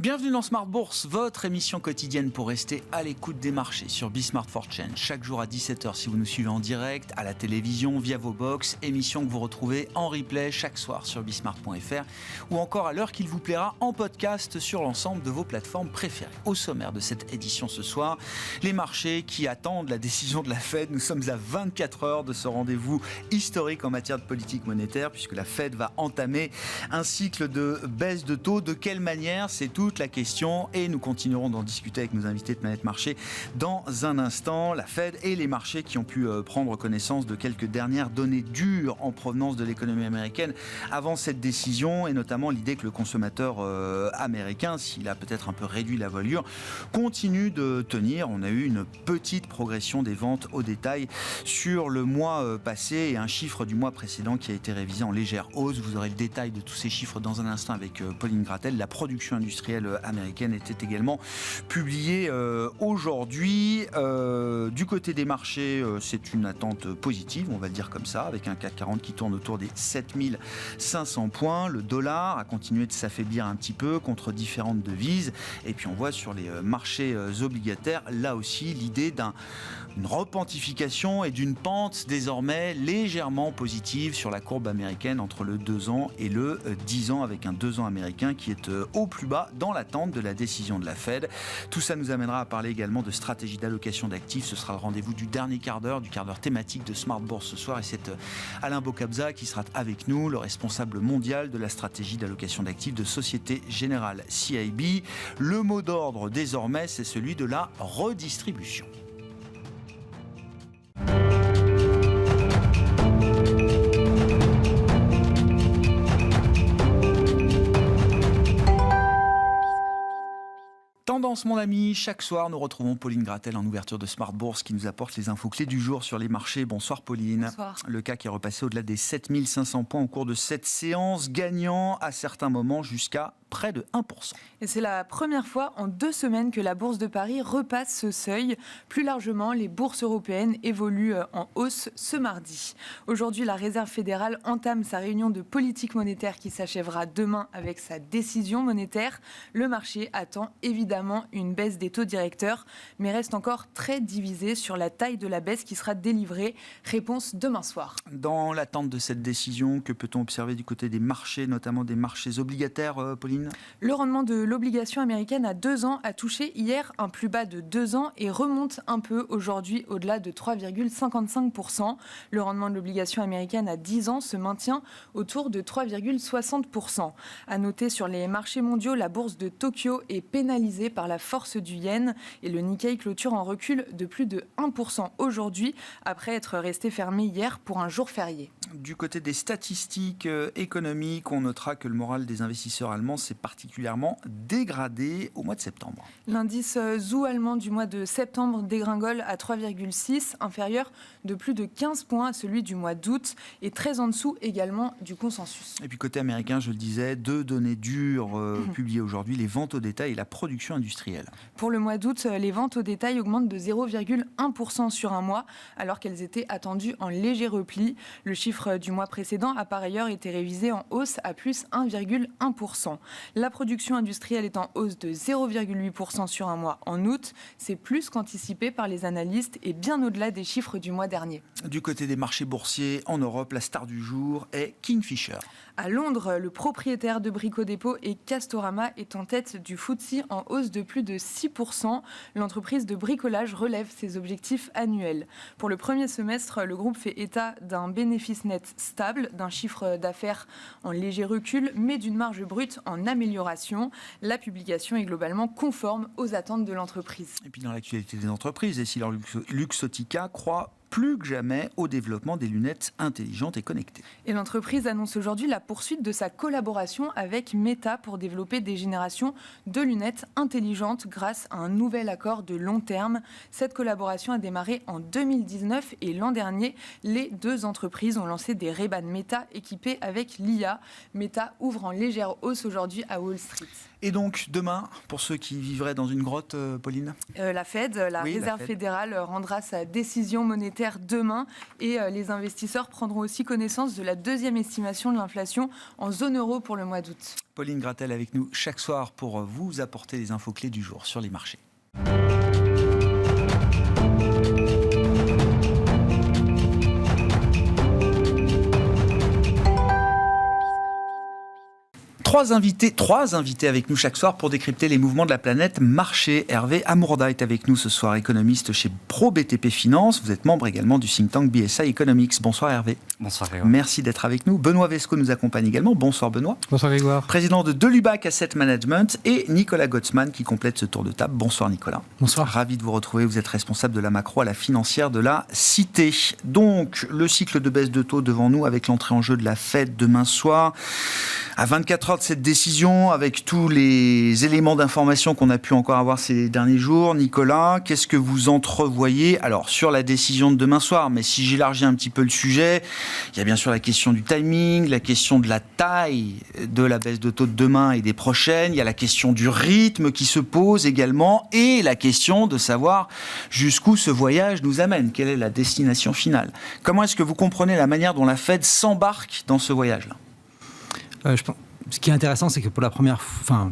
Bienvenue dans Smart Bourse, votre émission quotidienne pour rester à l'écoute des marchés sur Bismart for Change. Chaque jour à 17h si vous nous suivez en direct, à la télévision, via vos box, émission que vous retrouvez en replay chaque soir sur bismart.fr ou encore à l'heure qu'il vous plaira en podcast sur l'ensemble de vos plateformes préférées. Au sommaire de cette édition ce soir, les marchés qui attendent la décision de la Fed. Nous sommes à 24 heures de ce rendez-vous historique en matière de politique monétaire puisque la Fed va entamer un cycle de baisse de taux. De quelle manière? C'est toute la question et nous continuerons d'en discuter avec nos invités de Planète Marché dans un instant. La Fed et les marchés qui ont pu prendre connaissance de quelques dernières données dures en provenance de l'économie américaine avant cette décision et notamment l'idée que le consommateur américain, s'il a peut-être un peu réduit la voilure, continue de tenir. On a eu une petite progression des ventes au détail sur le mois passé et un chiffre du mois précédent qui a été révisé en légère hausse. Vous aurez le détail de tous ces chiffres dans un instant avec Pauline Gratel. La production industrielle américaine était également publiée aujourd'hui. Du côté des marchés, c'est une attente positive, on va le dire comme ça, avec un CAC 40 qui tourne autour des 7500 points. Le dollar a continué de s'affaiblir un petit peu contre différentes devises. Et puis on voit sur les marchés obligataires, là aussi, l'idée d'une repentification et d'une pente désormais légèrement positive sur la courbe américaine entre le 2 ans et le 10 ans, avec un 2 ans américain qui est au plus bas dans l'attente de la décision de la Fed. Tout ça nous amènera à parler également de stratégie d'allocation d'actifs. Ce sera le rendez-vous du dernier quart d'heure thématique de Smart Bourse ce soir. Et c'est Alain Bocabza qui sera avec nous, le responsable mondial de la stratégie d'allocation d'actifs de Société Générale CIB. Le mot d'ordre désormais, c'est celui de la redistribution. Tendance, mon ami, chaque soir nous retrouvons Pauline Gratel en ouverture de Smart Bourse qui nous apporte les infos clés du jour sur les marchés. Bonsoir Pauline. Bonsoir. Le CAC est repassé au-delà des 7500 points au cours de cette séance, gagnant à certains moments jusqu'à près de 1%. Et c'est la première fois en 2 semaines que la Bourse de Paris repasse ce seuil. Plus largement, les bourses européennes évoluent en hausse ce mardi. Aujourd'hui, la Réserve fédérale entame sa réunion de politique monétaire qui s'achèvera demain avec sa décision monétaire. Le marché attend évidemment une baisse des taux directeurs, mais reste encore très divisé sur la taille de la baisse qui sera délivrée. Réponse demain soir. Dans l'attente de cette décision, que peut-on observer du côté des marchés, notamment des marchés obligataires, Pauline ? Le rendement de l'obligation américaine à 2 ans a touché hier un plus bas de 2 ans et remonte un peu aujourd'hui au-delà de 3,55%. Le rendement de l'obligation américaine à 10 ans se maintient autour de 3,60%. À noter sur les marchés mondiaux, la bourse de Tokyo est pénalisée par la force du yen et le Nikkei clôture en recul de plus de 1% aujourd'hui après être resté fermé hier pour un jour férié. Du côté des statistiques économiques, on notera que le moral des investisseurs allemands s'est particulièrement dégradé au mois de septembre. L'indice ZOO allemand du mois de septembre dégringole à 3,6, inférieur de plus de 15 points à celui du mois d'août et très en dessous également du consensus. Et puis côté américain, je le disais, 2 données dures publiées aujourd'hui, les ventes au détail et la production industrielle. Pour le mois d'août, les ventes au détail augmentent de 0,1% sur un mois, alors qu'elles étaient attendues en léger repli. Le chiffre du mois précédent a par ailleurs été révisé en hausse à plus 1,1%. La production industrielle est en hausse de 0,8% sur un mois en août. C'est plus qu'anticipé par les analystes et bien au-delà des chiffres du mois dernier. Du côté des marchés boursiers, en Europe, la star du jour est Kingfisher. À Londres, le propriétaire de Brico Dépôt et Castorama est en tête du FTSE en hausse de plus de 6%. L'entreprise de bricolage relève ses objectifs annuels. Pour le premier semestre, le groupe fait état d'un bénéfice net stable, d'un chiffre d'affaires en léger recul, mais d'une marge brute en amélioration. La publication est globalement conforme aux attentes de l'entreprise. Et puis dans l'actualité des entreprises, Essilor Luxottica croit plus que jamais au développement des lunettes intelligentes et connectées. Et l'entreprise annonce aujourd'hui la poursuite de sa collaboration avec Meta pour développer des générations de lunettes intelligentes grâce à un nouvel accord de long terme. Cette collaboration a démarré en 2019 et l'an dernier, les 2 entreprises ont lancé des Ray-Ban Meta équipés avec l'IA. Meta ouvre en légère hausse aujourd'hui à Wall Street. Et donc, demain, pour ceux qui vivraient dans une grotte, Pauline ? La Fed, la Réserve fédérale, rendra sa décision monétaire demain et les investisseurs prendront aussi connaissance de la deuxième estimation de l'inflation en zone euro pour le mois d'août. Pauline Grattel avec nous chaque soir pour vous apporter les infos clés du jour sur les marchés. Trois invités avec nous chaque soir pour décrypter les mouvements de la planète marché. Hervé Amourda est avec nous ce soir, économiste chez ProBTP Finance. Vous êtes membre également du think tank BSI Economics. Bonsoir Hervé. Bonsoir Grégoire. Merci d'être avec nous. Benoît Vesco nous accompagne également. Bonsoir Benoît. Bonsoir Grégoire. Président de Delubac Asset Management et Nicolas Gottsman qui complète ce tour de table. Bonsoir Nicolas. Bonsoir. Ravi de vous retrouver. Vous êtes responsable de la macro à la financière de la Cité. Donc, le cycle de baisse de taux devant nous avec l'entrée en jeu de la Fed demain soir. À 24 heures de cette décision, avec tous les éléments d'information qu'on a pu encore avoir ces derniers jours, Nicolas, qu'est-ce que vous entrevoyez ? Alors, sur la décision de demain soir, mais si j'élargis un petit peu le sujet, il y a bien sûr la question du timing, la question de la taille de la baisse de taux de demain et des prochaines, il y a la question du rythme qui se pose également, et la question de savoir jusqu'où ce voyage nous amène, quelle est la destination finale. Comment est-ce que vous comprenez la manière dont la Fed s'embarque dans ce voyage-là ? Ce qui est intéressant, c'est que pour la première fois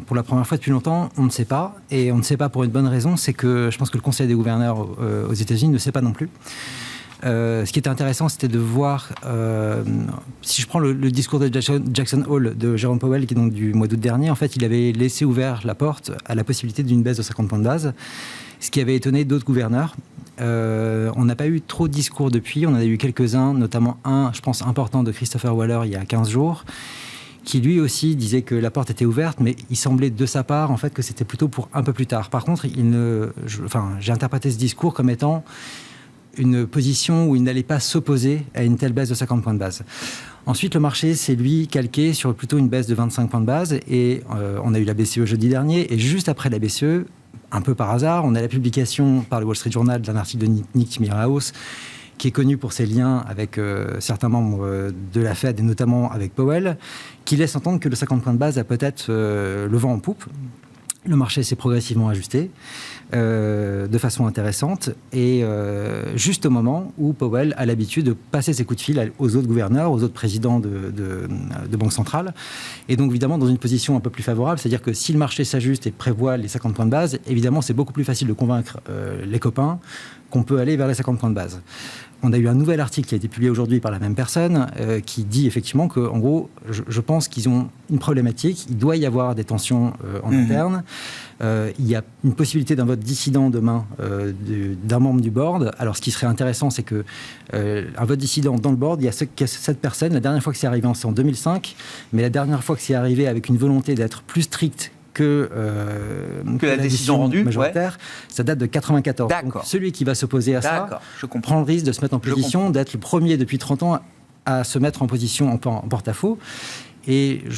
depuis longtemps, on ne sait pas. Et on ne sait pas pour une bonne raison, c'est que je pense que le Conseil des gouverneurs aux États-Unis ne sait pas non plus. Ce qui était intéressant, c'était de voir, si je prends le discours de Jackson Hole de Jérôme Powell, qui est donc du mois d'août dernier, en fait, il avait laissé ouverte la porte à la possibilité d'une baisse de 50 points de base, ce qui avait étonné d'autres gouverneurs. On n'a pas eu trop de discours depuis, on en a eu quelques-uns, notamment un, je pense, important de Christopher Waller il y a 15 jours, qui lui aussi disait que la porte était ouverte, mais il semblait de sa part en fait que c'était plutôt pour un peu plus tard. Par contre, j'ai interprété ce discours comme étant une position où il n'allait pas s'opposer à une telle baisse de 50 points de base. Ensuite, le marché s'est lui calqué sur plutôt une baisse de 25 points de base, et on a eu la BCE jeudi dernier, et juste après la BCE, un peu par hasard, on a la publication par le Wall Street Journal d'un article de Nick Timiraos, qui est connu pour ses liens avec certains membres de la Fed, et notamment avec Powell, qui laisse entendre que le 50 points de base a peut-être le vent en poupe. Le marché s'est progressivement ajusté de façon intéressante, et juste au moment où Powell a l'habitude de passer ses coups de fil aux autres gouverneurs, aux autres présidents de banques centrales, et donc évidemment dans une position un peu plus favorable, c'est-à-dire que si le marché s'ajuste et prévoit les 50 points de base, évidemment c'est beaucoup plus facile de convaincre les copains qu'on peut aller vers les 50 points de base. On a eu un nouvel article qui a été publié aujourd'hui par la même personne qui dit effectivement qu'en gros, je pense qu'ils ont une problématique. Il doit y avoir des tensions en interne. Il y a une possibilité d'un vote dissident demain d'un membre du board. Alors, ce qui serait intéressant, c'est que un vote dissident dans le board, il y a cette personne. La dernière fois que c'est arrivé, c'est en 2005. Mais la dernière fois que c'est arrivé avec une volonté d'être plus strict que la décision rendue majoritaire, ça date de 1994. Donc, celui qui va s'opposer à ça prend le risque de se mettre en position d'être le premier depuis 30 ans à se mettre en position en porte-à-faux.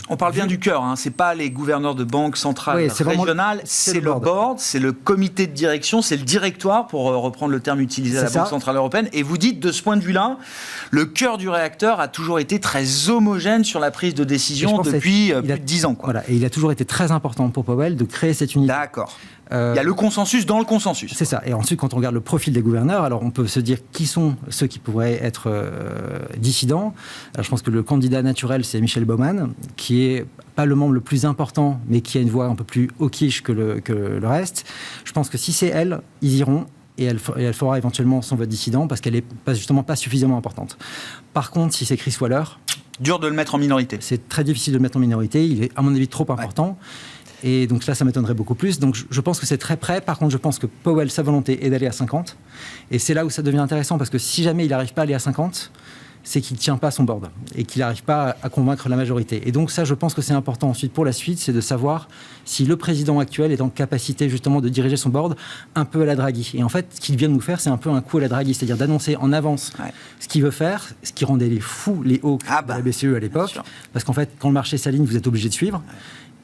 On parle bien du cœur, hein. C'est pas les gouverneurs de banques centrales régionales, c'est le board, c'est le comité de direction, c'est le directoire, pour reprendre le terme utilisé à la Banque Centrale Européenne. Et vous dites, de ce point de vue-là, le cœur du réacteur a toujours été très homogène sur la prise de décision depuis plus de 10 ans. Voilà, et il a toujours été très important pour Powell de créer cette unité. D'accord. Il y a le consensus dans le consensus. C'est ça. Et ensuite, quand on regarde le profil des gouverneurs, alors on peut se dire qui sont ceux qui pourraient être dissidents. Alors je pense que le candidat naturel, c'est Michelle Bowman, qui est pas le membre le plus important, mais qui a une voix un peu plus hawkish que le reste. Je pense que si c'est elle, ils iront. Et elle fera éventuellement son vote dissident parce qu'elle n'est justement pas suffisamment importante. Par contre, si c'est Chris Waller... Dur de le mettre en minorité. C'est très difficile de le mettre en minorité. Il est, à mon avis, trop important. Ouais. Et donc là, ça m'étonnerait beaucoup plus. Donc je pense que c'est très près. Par contre, je pense que Powell, sa volonté est d'aller à 50. Et c'est là où ça devient intéressant, parce que si jamais il n'arrive pas à aller à 50, c'est qu'il ne tient pas son board et qu'il n'arrive pas à convaincre la majorité. Et donc ça, je pense que c'est important ensuite pour la suite, c'est de savoir si le président actuel est en capacité justement de diriger son board un peu à la Draghi. Et en fait, ce qu'il vient de nous faire, c'est un peu un coup à la Draghi, c'est-à-dire d'annoncer en avance ce qu'il veut faire, ce qui rendait les fous, les hawks de la BCE à l'époque. Parce qu'en fait, quand le marché s'aligne, vous êtes obligé de suivre.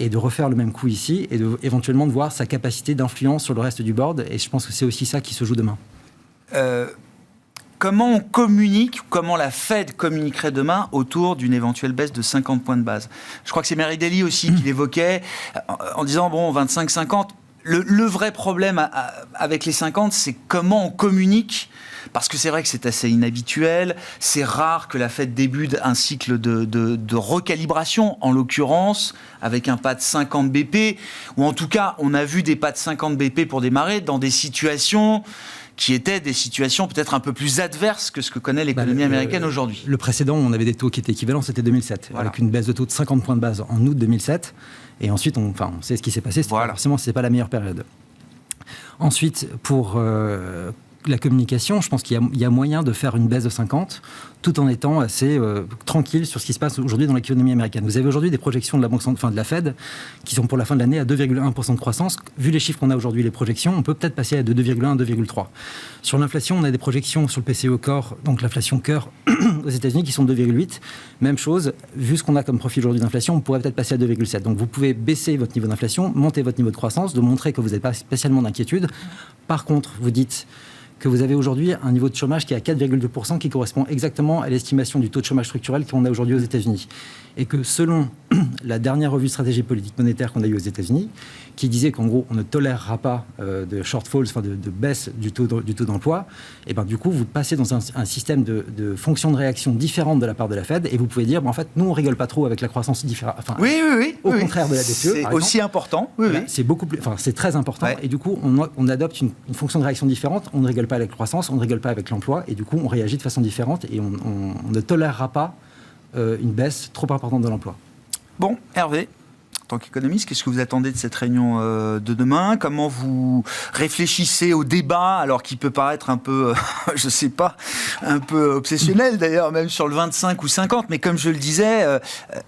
Et de refaire le même coup ici, et éventuellement de voir sa capacité d'influence sur le reste du board. Et je pense que c'est aussi ça qui se joue demain. comment on communique, comment la Fed communiquerait demain autour d'une éventuelle baisse de 50 points de base. Je crois que c'est Mary Daly aussi qui l'évoquait en disant, bon, 25-50, le vrai problème avec les 50, c'est comment on communique. Parce que c'est vrai que c'est assez inhabituel, c'est rare que la Fed débute un cycle de recalibration, en l'occurrence, avec un pas de 50 BP, ou en tout cas, on a vu des pas de 50 BP pour démarrer dans des situations qui étaient des situations peut-être un peu plus adverses que ce que connaît l'économie américaine aujourd'hui. Le précédent, on avait des taux qui étaient équivalents, c'était 2007, voilà. Avec une baisse de taux de 50 points de base en août 2007, et ensuite, on sait ce qui s'est passé, forcément, ce n'est pas la meilleure période. Ensuite, pour la communication, je pense qu'il y a moyen de faire une baisse de 50 tout en étant assez tranquille sur ce qui se passe aujourd'hui dans l'économie américaine. Vous avez aujourd'hui des projections de la Fed qui sont pour la fin de l'année à 2,1% de croissance. Vu les chiffres qu'on a aujourd'hui, les projections, on peut peut-être passer à 2,1, 2,3. Sur l'inflation, on a des projections sur le PCE Core, donc l'inflation cœur aux États-Unis qui sont de 2,8. Même chose, vu ce qu'on a comme profil aujourd'hui d'inflation, on pourrait peut-être passer à 2,7. Donc vous pouvez baisser votre niveau d'inflation, monter votre niveau de croissance, de montrer que vous n'avez pas spécialement d'inquiétude. Par contre, vous dites que vous avez aujourd'hui un niveau de chômage qui est à 4,2%, qui correspond exactement à l'estimation du taux de chômage structurel qu'on a aujourd'hui aux États-Unis. Et que selon la dernière revue de stratégie politique monétaire qu'on a eue aux États-Unis, qui disait qu'en gros, on ne tolérera pas de shortfalls, de baisse du taux d'emploi, et ben du coup, vous passez dans un système de fonction de réaction différente de la part de la Fed, et vous pouvez dire, en fait, nous, on rigole pas trop avec la croissance différente. Oui. Au contraire de la BCE, c'est aussi important. Oui. C'est beaucoup plus, c'est très important. Ouais. Et du coup, on adopte une fonction de réaction différente. On ne rigole pas avec la croissance, on ne rigole pas avec l'emploi, et du coup, on réagit de façon différente, et on ne tolérera pas une baisse trop importante de l'emploi. Bon, Hervé, en tant qu'économiste, qu'est-ce que vous attendez de cette réunion de demain ? Comment vous réfléchissez au débat, alors qu'il peut paraître un peu, je ne sais pas, un peu obsessionnel d'ailleurs, même sur le 25 ou 50, mais comme je le disais,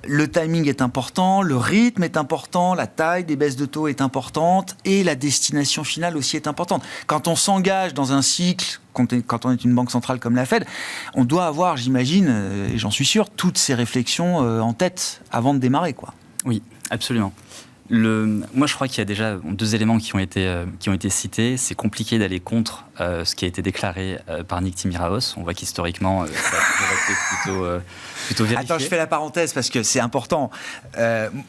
le timing est important, le rythme est important, la taille des baisses de taux est importante, et la destination finale aussi est importante. Quand on s'engage dans un cycle, quand on est une banque centrale comme la Fed, on doit avoir, j'imagine, et j'en suis sûr, toutes ces réflexions en tête avant de démarrer, quoi. Oui, absolument. Moi, je crois qu'il y a déjà deux éléments qui ont été cités. C'est compliqué d'aller contre ce qui a été déclaré par Nick Timiraos. On voit qu'historiquement, ça a toujours été plutôt vérifié. Attends, je fais la parenthèse parce que c'est important.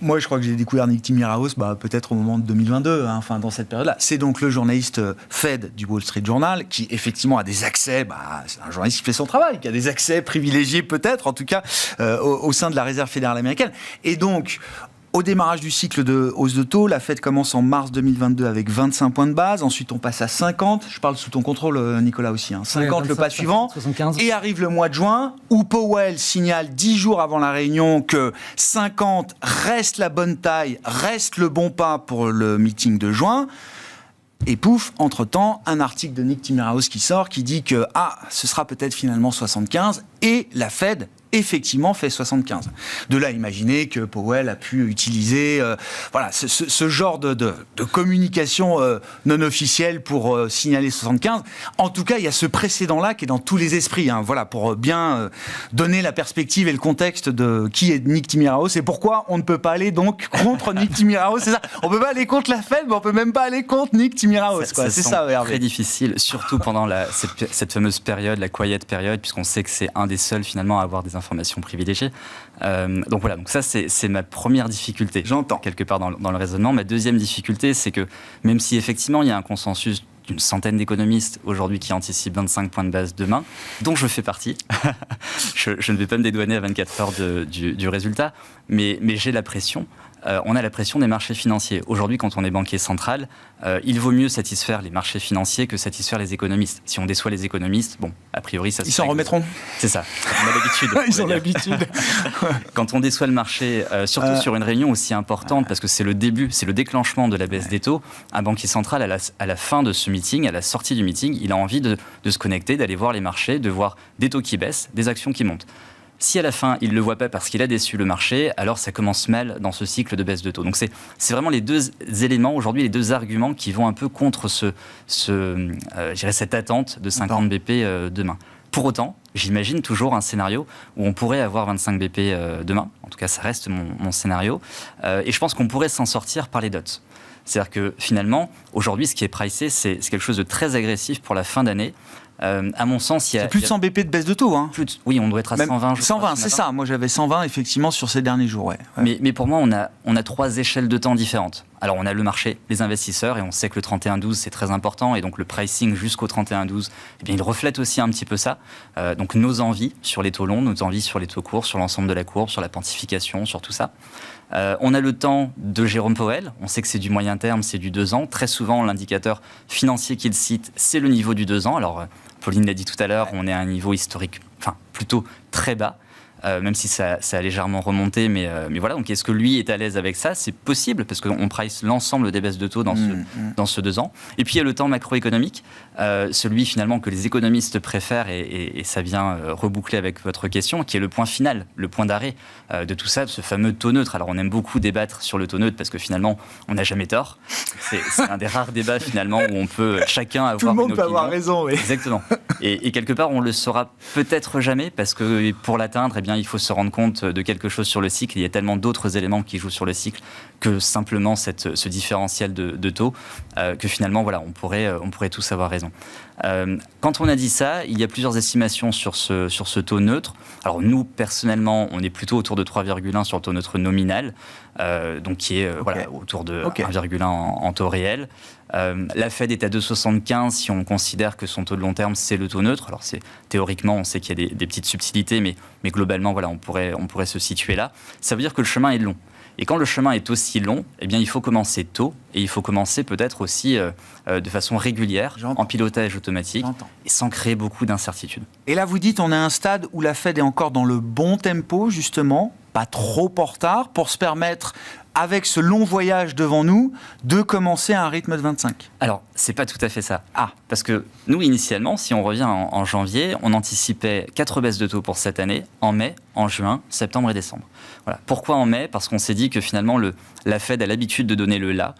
Moi, je crois que j'ai découvert Nick Timiraos peut-être au moment de 2022, dans cette période-là. C'est donc le journaliste Fed du Wall Street Journal qui, effectivement, a des accès, c'est un journaliste qui fait son travail, qui a des accès privilégiés peut-être, en tout cas, au sein de la Réserve fédérale américaine. Et donc, au démarrage du cycle de hausse de taux, la Fed commence en mars 2022 avec 25 points de base. Ensuite, on passe à 50. Je parle sous ton contrôle, Nicolas, aussi. 50, le pas suivant. 75. Et arrive le mois de juin, où Powell signale 10 jours avant la réunion que 50 reste la bonne taille, reste le bon pas pour le meeting de juin. Et pouf, entre-temps, un article de Nick Timiraos qui sort, qui dit que ce sera peut-être finalement 75. Et la Fed effectivement fait 75. De là, imaginez que Powell a pu utiliser ce genre de communication non officielle pour signaler 75. En tout cas, il y a ce précédent-là qui est dans tous les esprits, pour bien donner la perspective et le contexte de qui est Nick Timiraos et pourquoi on ne peut pas aller donc contre Nick Timiraos. C'est ça. On ne peut pas aller contre la Fed, mais on ne peut même pas aller contre Nick Timiraos. C'est ça, Hervé. Très difficile, surtout pendant cette fameuse période, la quiet période, puisqu'on sait que c'est un des seuls finalement à avoir des informations privilégiées. Donc ça c'est ma première difficulté. J'entends. Quelque part dans le raisonnement. Ma deuxième difficulté, c'est que même si effectivement il y a un consensus d'une centaine d'économistes aujourd'hui qui anticipent 25 points de base demain, dont je fais partie. je ne vais pas me dédouaner à 24 heures du résultat, mais j'ai la pression. On a la pression des marchés financiers. Aujourd'hui, quand on est banquier central, il vaut mieux satisfaire les marchés financiers que satisfaire les économistes. Si on déçoit les économistes, a priori, ça se Ils s'en remettront. C'est ça. On a l'habitude. Ils ont l'habitude. Quand on déçoit le marché, surtout sur une réunion aussi importante, parce que c'est le début, c'est le déclenchement de la baisse des taux, un banquier central, à la fin de ce meeting, à la sortie du meeting, il a envie de se connecter, d'aller voir les marchés, de voir des taux qui baissent, des actions qui montent. Si à la fin, il ne le voit pas parce qu'il a déçu le marché, alors ça commence mal dans ce cycle de baisse de taux. Donc c'est vraiment les deux éléments, aujourd'hui, les deux arguments qui vont un peu contre cette attente de 50 BP demain. Pour autant, j'imagine toujours un scénario où on pourrait avoir 25 BP demain. En tout cas, ça reste mon scénario. Et je pense qu'on pourrait s'en sortir par les dots. C'est-à-dire que finalement, aujourd'hui, ce qui est pricé, c'est quelque chose de très agressif pour la fin d'année. À mon sens, c'est plus de 100 BP de baisse de taux. Hein. Oui, on doit être à 120. 120, c'est ça. Moi, j'avais 120 effectivement sur ces derniers jours. Ouais. Mais pour moi, on a 3 échelles de temps différentes. Alors, on a le marché, les investisseurs, et on sait que le 31-12, c'est très important. Et donc, le pricing jusqu'au 31-12, eh bien, il reflète aussi un petit peu ça. Donc, nos envies sur les taux longs, nos envies sur les taux courts, sur l'ensemble de la courbe, sur la quantification, sur tout ça. On a le temps de Jérôme Powell. On sait que c'est du moyen terme, c'est du 2 ans. Très souvent, l'indicateur financier qu'il cite, c'est le niveau du 2 ans. Alors, Pauline l'a dit tout à l'heure, on est à un niveau historique, enfin, plutôt très bas. Même si ça a légèrement remonté, mais voilà. Donc, est-ce que lui est à l'aise avec ça? C'est possible, parce qu'on price l'ensemble des baisses de taux dans ce 2 ans. Et puis, il y a le temps macroéconomique, celui finalement que les économistes préfèrent, et ça vient reboucler avec votre question, qui est le point final, le point d'arrêt de tout ça, ce fameux taux neutre. Alors, on aime beaucoup débattre sur le taux neutre, parce que finalement, on n'a jamais tort. C'est un des rares débats, finalement, où on peut chacun avoir une opinion. Tout le monde peut avoir raison, oui. Exactement. Et quelque part, on le saura peut-être jamais, parce que pour l'atteindre, eh bien, il faut se rendre compte de quelque chose sur le cycle. Il y a tellement d'autres éléments qui jouent sur le cycle que simplement ce différentiel de taux, que finalement, voilà, on pourrait tous avoir raison. Quand on a dit ça, il y a plusieurs estimations sur ce taux neutre. Alors nous, personnellement, on est plutôt autour de 3,1 sur le taux neutre nominal, donc qui est voilà, autour de 1,1 en taux réel. La Fed est à 2,75 si on considère que son taux de long terme, c'est le taux neutre. Alors théoriquement, on sait qu'il y a des petites subtilités, mais globalement, voilà, on pourrait se situer là. Ça veut dire que le chemin est long. Et quand le chemin est aussi long, eh bien, il faut commencer tôt, et il faut commencer peut-être aussi de façon régulière, en pilotage automatique, et sans créer beaucoup d'incertitudes. Et là, vous dites, on est à un stade où la Fed est encore dans le bon tempo, justement, pas trop en retard, pour se permettre, avec ce long voyage devant nous, de commencer à un rythme de 25. Alors, c'est pas tout à fait ça. Parce que nous, initialement, si on revient en janvier, on anticipait 4 baisses de taux pour cette année, en mai, en juin, septembre et décembre. Voilà. Pourquoi en mai? Parce qu'on s'est dit que finalement, la Fed a l'habitude de donner le là,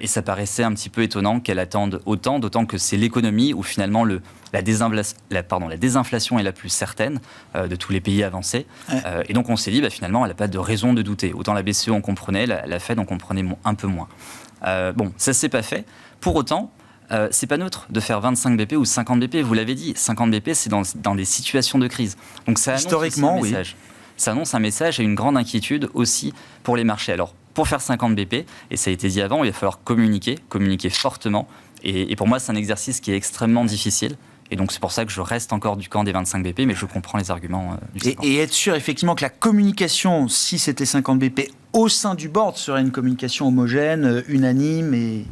et ça paraissait un petit peu étonnant qu'elle attende autant, d'autant que c'est l'économie où finalement la désinflation est la plus certaine de tous les pays avancés. Et donc on s'est dit, finalement, elle n'a pas de raison de douter. Autant la BCE, on comprenait, la Fed, on comprenait un peu moins. Bon, ça ne s'est pas fait. Pour autant, c'est pas neutre de faire 25 BP ou 50 BP, vous l'avez dit. 50 BP, c'est dans des situations de crise. Donc ça annonce historiquement, un message. Ça annonce un message et une grande inquiétude aussi pour les marchés. Alors, pour faire 50 BP, et ça a été dit avant, il va falloir communiquer fortement. Et pour moi, c'est un exercice qui est extrêmement difficile. Et donc, c'est pour ça que je reste encore du camp des 25 BP, mais je comprends les arguments du et être sûr, effectivement, que la communication, si c'était 50 BP, au sein du board, serait une communication homogène, unanime et...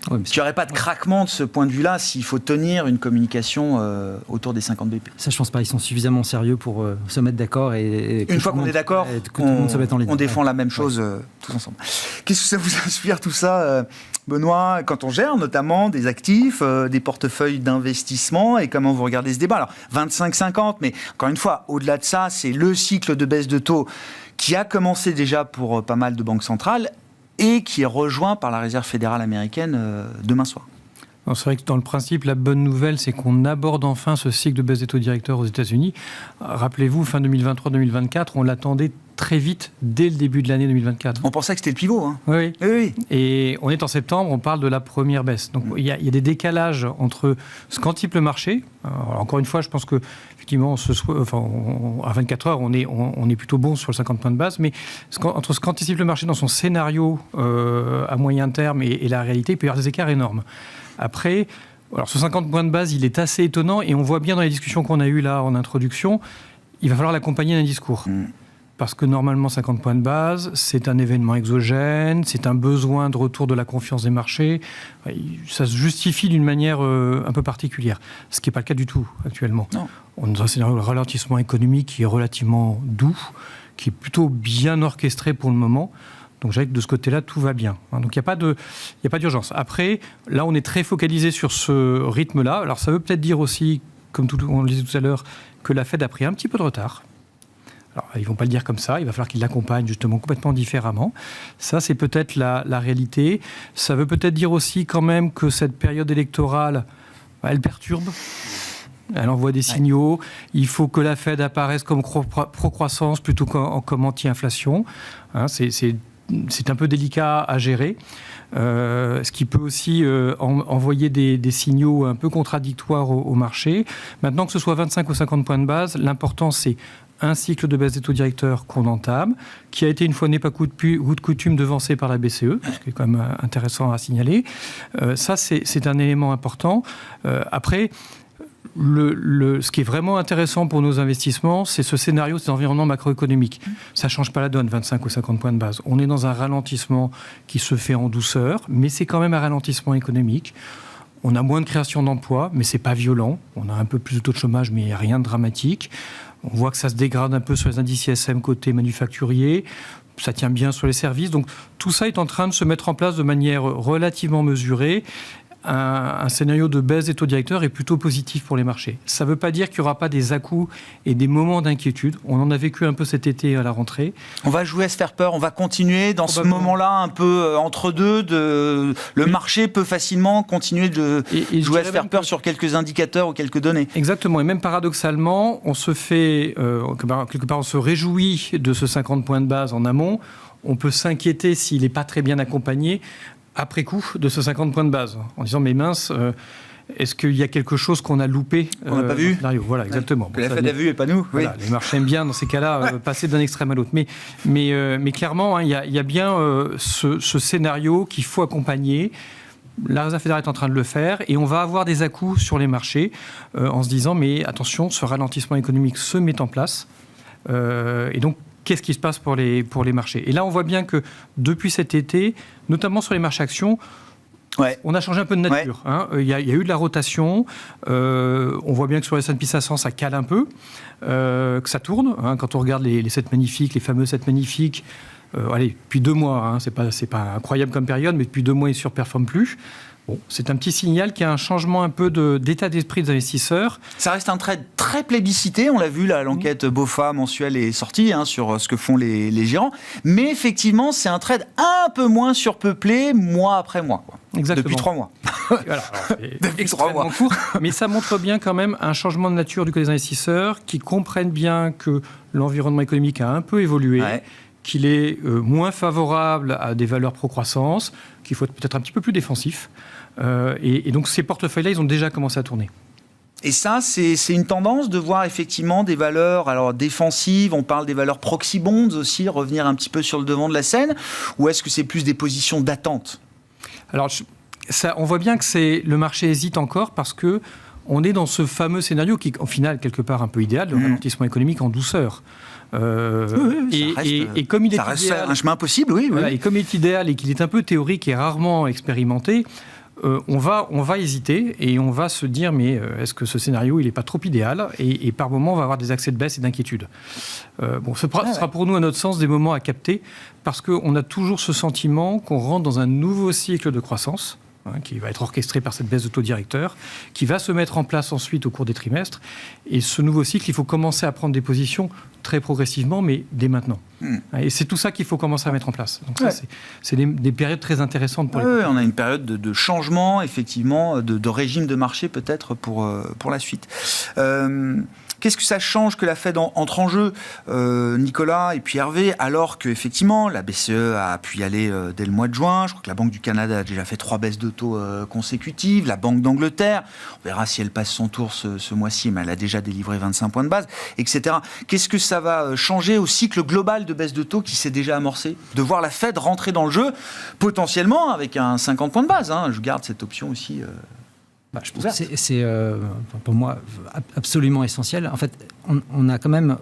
Oui, il n'y aurait pas de craquement de ce point de vue-là s'il faut tenir une communication autour des 50 BP. Ça, je pense pas. Ils sont suffisamment sérieux pour se mettre d'accord. Et une fois qu'on est d'accord, on défend la même chose tous ensemble. Qu'est-ce que ça vous inspire tout ça, Benoît, quand on gère notamment des actifs, des portefeuilles d'investissement, et comment vous regardez ce débat? Alors, 25-50, mais encore une fois, au-delà de ça, c'est le cycle de baisse de taux qui a commencé déjà pour pas mal de banques centrales, et qui est rejoint par la Réserve fédérale américaine demain soir. C'est vrai que dans le principe, la bonne nouvelle, c'est qu'on aborde enfin ce cycle de baisse des taux directeurs aux États-Unis. Rappelez-vous, fin 2023-2024, on l'attendait très vite, dès le début de l'année 2024. On pensait que c'était le pivot. Hein. Oui. Oui. Et on est en septembre, on parle de la première baisse. Donc il y a des décalages entre ce qu'anticipe le marché. Alors, encore une fois, je pense que effectivement, à 24 heures, on est plutôt bon sur le 50 points de base. Mais entre ce qu'anticipe le marché dans son scénario à moyen terme et la réalité, il peut y avoir des écarts énormes. Après, alors ce 50 points de base, il est assez étonnant et on voit bien dans les discussions qu'on a eues là en introduction, il va falloir l'accompagner d'un discours. Parce que normalement, 50 points de base, c'est un événement exogène, c'est un besoin de retour de la confiance des marchés. Ça se justifie d'une manière un peu particulière, ce qui n'est pas le cas du tout actuellement. Non. On a un scénario de ralentissement économique qui est relativement doux, qui est plutôt bien orchestré pour le moment. Donc, je dirais que de ce côté-là, tout va bien. Donc, il n'y a pas d'urgence. Après, là, on est très focalisé sur ce rythme-là. Alors, ça veut peut-être dire aussi, comme on le disait tout à l'heure, que la Fed a pris un petit peu de retard. Alors, ils ne vont pas le dire comme ça, il va falloir qu'ils l'accompagnent justement complètement différemment. Ça, c'est peut-être la réalité. Ça veut peut-être dire aussi quand même que cette période électorale, elle perturbe. Elle envoie des signaux. Il faut que la Fed apparaisse comme pro-croissance plutôt comme anti-inflation. C'est c'est un peu délicat à gérer. Ce qui peut aussi envoyer des signaux un peu contradictoires au marché. Maintenant, que ce soit 25 ou 50 points de base, l'important, c'est un cycle de baisse des taux directeurs qu'on entame, qui a été une fois n'est pas coup de coutume devancé par la BCE, ce qui est quand même intéressant à signaler. Ça, c'est un élément important. Après, ce qui est vraiment intéressant pour nos investissements, c'est ce scénario, cet environnement macroéconomique. Ça ne change pas la donne, 25 ou 50 points de base. On est dans un ralentissement qui se fait en douceur, mais c'est quand même un ralentissement économique. On a moins de création d'emplois, mais ce n'est pas violent. On a un peu plus de taux de chômage, mais rien de dramatique. On voit que ça se dégrade un peu sur les indices ISM côté manufacturier. Ça tient bien sur les services. Donc tout ça est en train de se mettre en place de manière relativement mesurée. Un scénario de baisse des taux directeurs est plutôt positif pour les marchés. Ça ne veut pas dire qu'il n'y aura pas des à-coups et des moments d'inquiétude. On en a vécu un peu cet été à la rentrée. On va jouer à se faire peur, on va continuer dans ce moment-là un peu entre deux. Le marché peut facilement continuer de jouer à se faire peur sur quelques indicateurs ou quelques données. Exactement, et même paradoxalement, on se fait, quelque part on se réjouit de ce 50 points de base en amont. On peut s'inquiéter s'il n'est pas très bien accompagné après coup de ce 50 points de base, en disant mais mince, est-ce qu'il y a quelque chose qu'on a loupé qu'on n'a pas vu? Voilà, exactement. Que la Fed a vu et pas nous. Voilà, les marchés aiment bien dans ces cas-là passer d'un extrême à l'autre. Mais clairement, il y a bien ce scénario qu'il faut accompagner. La Réserve fédérale est en train de le faire et on va avoir des à-coups sur les marchés en se disant mais attention, ce ralentissement économique se met en place et donc qu'est-ce qui se passe pour les marchés? Et là, on voit bien que depuis cet été, notamment sur les marchés actions, on a changé un peu de nature. Il y a eu de la rotation. On voit bien que sur les S&P 500, ça cale un peu, que ça tourne. Quand on regarde les 7 magnifiques, les fameux 7 magnifiques, depuis 2 mois, c'est pas incroyable comme période, mais depuis 2 mois, ils ne surperforment plus. Bon, c'est un petit signal qu'il y a un changement un peu d'état d'esprit des investisseurs. Ça reste un trade très plébiscité, on l'a vu, l'enquête BOFA mensuelle est sortie sur ce que font les gérants, mais effectivement c'est un trade un peu moins surpeuplé mois après mois. Exactement. Depuis 3 mois. Voilà, depuis 3 mois. Court, mais ça montre bien quand même un changement de nature du côté des investisseurs qui comprennent bien que l'environnement économique a un peu évolué. Qu'il est moins favorable à des valeurs pro-croissance, qu'il faut être peut-être un petit peu plus défensif. Et donc ces portefeuilles-là, ils ont déjà commencé à tourner. Et ça, c'est une tendance de voir effectivement des valeurs défensives, on parle des valeurs proxy bonds aussi, revenir un petit peu sur le devant de la scène, ou est-ce que c'est plus des positions d'attente? Alors, on voit bien que le marché hésite encore parce que on est dans ce fameux scénario qui est au final quelque part un peu idéal, le ralentissement économique en douceur. Et comme il est idéal, un chemin possible, voilà, et comme il est idéal et qu'il est un peu théorique et rarement expérimenté, on va hésiter et on va se dire mais est-ce que ce scénario il n'est pas trop idéal et par moments on va avoir des accès de baisse et d'inquiétude. Ce sera pour nous à notre sens des moments à capter parce qu'on a toujours ce sentiment qu'on rentre dans un nouveau cycle de croissance qui va être orchestré par cette baisse de taux directeur, qui va se mettre en place ensuite au cours des trimestres. Et ce nouveau cycle, il faut commencer à prendre des positions très progressivement, mais dès maintenant. Et c'est tout ça qu'il faut commencer à mettre en place. Donc ça, c'est des périodes très intéressantes pour les compagnies. On a une période de changement, effectivement, de régime de marché peut-être pour la suite. Qu'est-ce que ça change que la Fed entre en jeu, Nicolas et puis Hervé, alors qu'effectivement la BCE a pu y aller dès le mois de juin. Je crois que la Banque du Canada a déjà fait 3 baisses de taux consécutives. La Banque d'Angleterre, on verra si elle passe son tour ce mois-ci, mais elle a déjà délivré 25 points de base, etc. Qu'est-ce que ça va changer au cycle global de baisse de taux qui s'est déjà amorcé? De voir la Fed rentrer dans le jeu, potentiellement avec un 50 points de base. Je garde cette option aussi. Je pense que c'est pour moi absolument essentiel. En fait, on a quand même,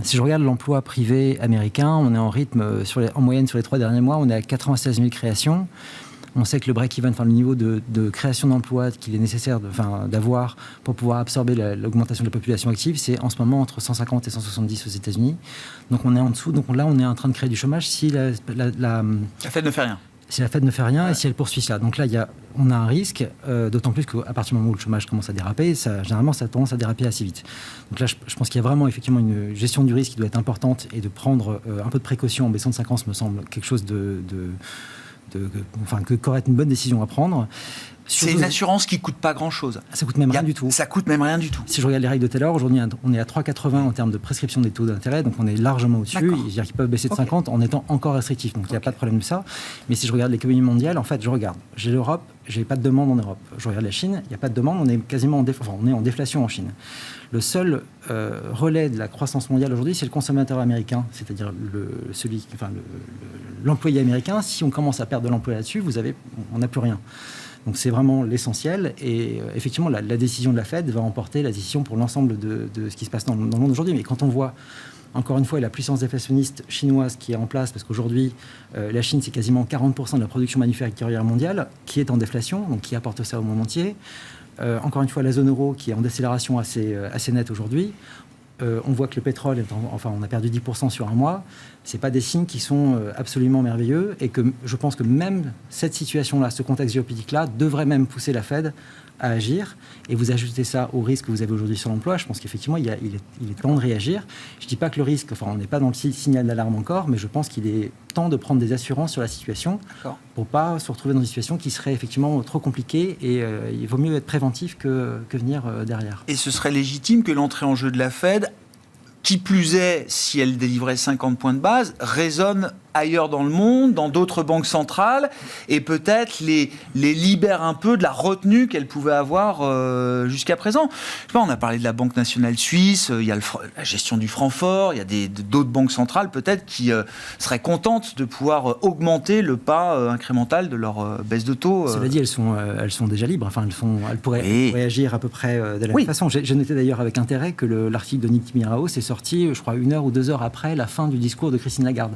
si je regarde l'emploi privé américain, on est en rythme, en moyenne sur les 3 derniers mois, on est à 96 000 créations. On sait que le break-even, le niveau de création d'emplois qu'il est nécessaire d'avoir pour pouvoir absorber l'augmentation de la population active, c'est en ce moment entre 150 et 170 aux États-Unis. Donc on est en dessous. Donc là, on est en train de créer du chômage si la Fed ne fait rien. Si la Fed ne fait rien et si elle poursuit cela. Donc là, on a un risque, d'autant plus qu'à partir du moment où le chômage commence à déraper, généralement, ça a tendance à déraper assez vite. Donc là, je pense qu'il y a vraiment effectivement une gestion du risque qui doit être importante et de prendre un peu de précaution en baissant de 50 me semble quelque chose qu'aurait une bonne décision à prendre. C'est une assurance qui ne coûte pas grand-chose. Ça coûte même rien du tout. Ça coûte même rien du tout. Si je regarde les règles de Taylor, aujourd'hui, on est à 3,80 en termes de prescription des taux d'intérêt, donc on est largement au-dessus. C'est-à-dire qu'ils peuvent baisser de 50 en étant encore restrictifs, donc il n'y a pas de problème de ça. Mais si je regarde l'économie mondiale, en fait, j'ai l'Europe, j'ai pas de demande en Europe. Je regarde la Chine, il n'y a pas de demande, on est quasiment en déflation en Chine. Le seul relais de la croissance mondiale aujourd'hui, c'est le consommateur américain, c'est-à-dire l'employé américain. Si on commence à perdre de l'emploi là-dessus, on n'a plus rien. Donc c'est vraiment l'essentiel. Et effectivement, la décision de la Fed va emporter la décision pour l'ensemble de ce qui se passe dans le monde aujourd'hui. Mais quand on voit, encore une fois, la puissance déflationniste chinoise qui est en place, parce qu'aujourd'hui, la Chine, c'est quasiment 40% de la production manufacturière mondiale qui est en déflation, donc qui apporte ça au monde entier. Encore une fois, la zone euro qui est en décélération assez nette aujourd'hui. On voit que le pétrole, on a perdu 10% sur un mois. Ce n'est pas des signes qui sont absolument merveilleux et que je pense que même cette situation-là, ce contexte géopolitique-là, devrait même pousser la Fed à agir. Et vous ajoutez ça au risque que vous avez aujourd'hui sur l'emploi, je pense qu'effectivement, il est temps de réagir. Je ne dis pas que le risque, on n'est pas dans le signal d'alarme encore, mais je pense qu'il est temps de prendre des assurances sur la situation pour ne pas se retrouver dans une situation qui serait effectivement trop compliquée. Et il vaut mieux être préventif que venir derrière. Et ce serait légitime que l'entrée en jeu de la Fed, qui plus est, si elle délivrait 50 points de base, résonne ailleurs dans le monde, dans d'autres banques centrales, et peut-être les libère un peu de la retenue qu'elle pouvait avoir jusqu'à présent. Je sais pas, on a parlé de la Banque nationale suisse, il y a la gestion du Francfort, il y a d'autres banques centrales peut-être qui seraient contentes de pouvoir augmenter le pas incrémental de leur baisse de taux. Cela dit, elles sont déjà libres, elles pourraient réagir à peu près de la même façon. J'ai noté d'ailleurs avec intérêt que l'article de Nick Timiraos est sorti, je crois, 1 heure ou 2 heures après la fin du discours de Christine Lagarde.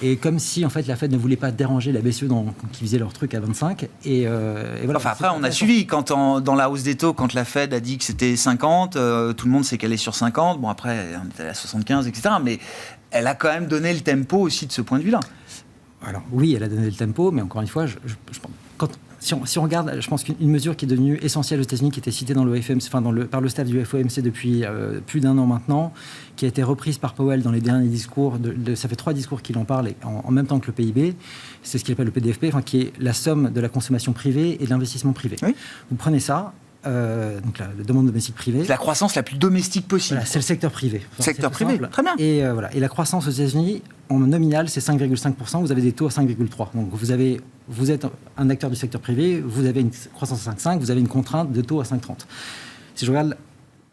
Et comme si, en fait, la Fed ne voulait pas déranger la BCE qui faisait leur truc à 25. Et voilà. Enfin, après, on a suivi. Dans la hausse des taux, quand la Fed a dit que c'était 50, tout le monde s'est calé sur 50. Bon, après, on était à 75, etc. Mais elle a quand même donné le tempo aussi de ce point de vue-là. Alors, oui, elle a donné le tempo, mais encore une fois, si on regarde, je pense qu'une mesure qui est devenue essentielle aux États-Unis, qui était citée dans le FOMC, par le staff du FOMC depuis plus d'1 an maintenant, qui a été reprise par Powell dans les derniers discours, ça fait 3 discours qu'il en parle en même temps que le PIB, c'est ce qu'il appelle le PDFP, qui est la somme de la consommation privée et de l'investissement privé. Oui. Vous prenez ça, donc la demande domestique privée. C'est la croissance la plus domestique possible. Voilà, c'est le secteur privé. Secteur privé, très bien. Et la croissance aux États-Unis, en nominal, c'est 5,5%. Vous avez des taux à 5,3%. Donc vous êtes un acteur du secteur privé, vous avez une croissance à 5,5%, vous avez une contrainte de taux à 5,30%. Si je regarde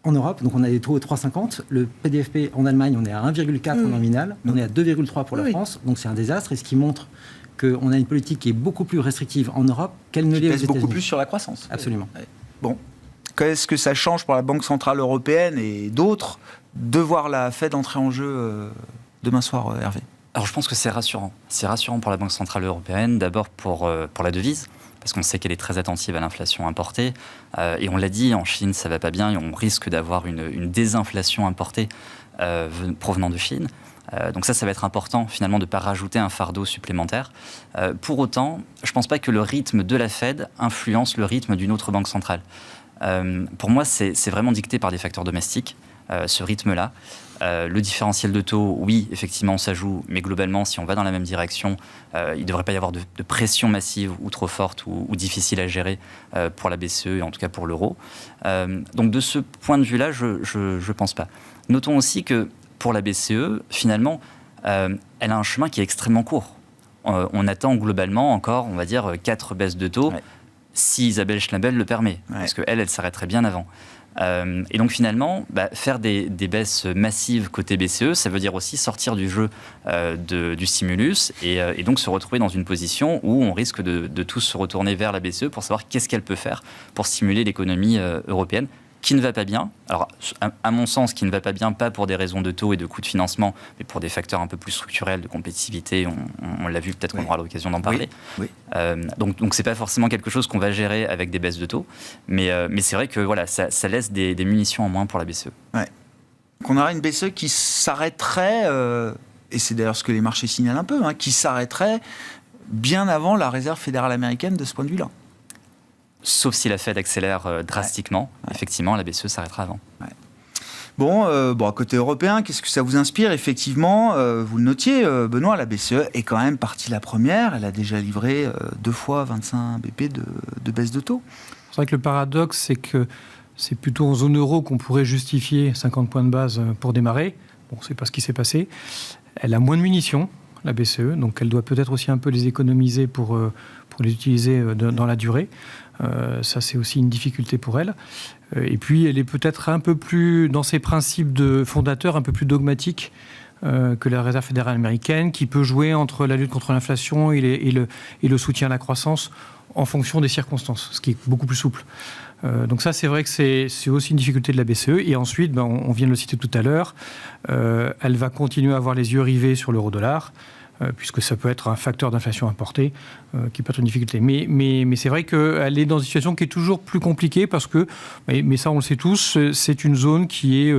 en Europe, donc on a des taux à 3,50%. Le PDFP en Allemagne, on est à 1,4% en nominal. On est à 2,3% pour la France. Donc c'est un désastre. Et ce qui montre qu'on a une politique qui est beaucoup plus restrictive en Europe qu'elle ne l'est aux États-Unis. Beaucoup plus sur la croissance. Absolument. Ouais. Bon. Qu'est-ce que ça change pour la Banque Centrale Européenne et d'autres de voir la Fed entrer en jeu demain soir, Hervé ? Alors je pense que c'est rassurant. C'est rassurant pour la Banque Centrale Européenne, d'abord pour la devise, parce qu'on sait qu'elle est très attentive à l'inflation importée. Et on l'a dit, en Chine, ça ne va pas bien et on risque d'avoir une désinflation importée provenant de Chine. Donc ça va être important finalement de ne pas rajouter un fardeau supplémentaire. Pour autant, je ne pense pas que le rythme de la Fed influence le rythme d'une autre banque centrale. Pour moi, c'est vraiment dicté par des facteurs domestiques, ce rythme-là. Le différentiel de taux, oui, effectivement, ça joue, mais globalement, si on va dans la même direction, il ne devrait pas y avoir de pression massive ou trop forte ou difficile à gérer pour la BCE et en tout cas pour l'euro. Donc de ce point de vue-là, je ne pense pas. Notons aussi que pour la BCE, finalement, elle a un chemin qui est extrêmement court. On attend globalement encore, on va dire, 4 baisses de taux. Ouais. Si Isabelle Schnabel le permet, parce qu'elle s'arrêterait bien avant. Et donc finalement, faire des baisses massives côté BCE, ça veut dire aussi sortir du jeu du stimulus et donc se retrouver dans une position où on risque de tous se retourner vers la BCE pour savoir qu'est-ce qu'elle peut faire pour stimuler l'économie européenne, qui ne va pas bien. Alors, à mon sens, qui ne va pas bien, pas pour des raisons de taux et de coûts de financement, mais pour des facteurs un peu plus structurels de compétitivité. On l'a vu, peut-être qu'on aura l'occasion d'en parler. Oui. Donc, c'est pas forcément quelque chose qu'on va gérer avec des baisses de taux, mais c'est vrai que voilà, ça laisse des munitions en moins pour la BCE. Ouais. Qu'on aura une BCE qui s'arrêterait, et c'est d'ailleurs ce que les marchés signalent un peu, qui s'arrêterait bien avant la Réserve fédérale américaine de ce point de vue-là. Sauf si la Fed accélère drastiquement, effectivement, la BCE s'arrêtera avant. Ouais. Bon, à côté européen, qu'est-ce que ça vous inspire? Effectivement, vous le notiez, Benoît, la BCE est quand même partie la première. Elle a déjà livré 2 fois 25 BP de baisse de taux. C'est vrai que le paradoxe, c'est que c'est plutôt en zone euro qu'on pourrait justifier 50 points de base pour démarrer. Bon, c'est pas ce qui s'est passé. Elle a moins de munitions, la BCE, donc elle doit peut-être aussi un peu les économiser pour les utiliser dans la durée. Ça, c'est aussi une difficulté pour elle. Et puis, elle est peut-être un peu plus, dans ses principes de fondateur, un peu plus dogmatique que la Réserve fédérale américaine, qui peut jouer entre la lutte contre l'inflation et le soutien à la croissance en fonction des circonstances, ce qui est beaucoup plus souple. Donc ça, c'est vrai que c'est aussi une difficulté de la BCE. Et ensuite, on vient de le citer tout à l'heure, elle va continuer à avoir les yeux rivés sur l'euro-dollar, puisque ça peut être un facteur d'inflation importée qui peut être une difficulté. Mais c'est vrai qu'elle est dans une situation qui est toujours plus compliquée parce que, mais ça on le sait tous, c'est une zone qui est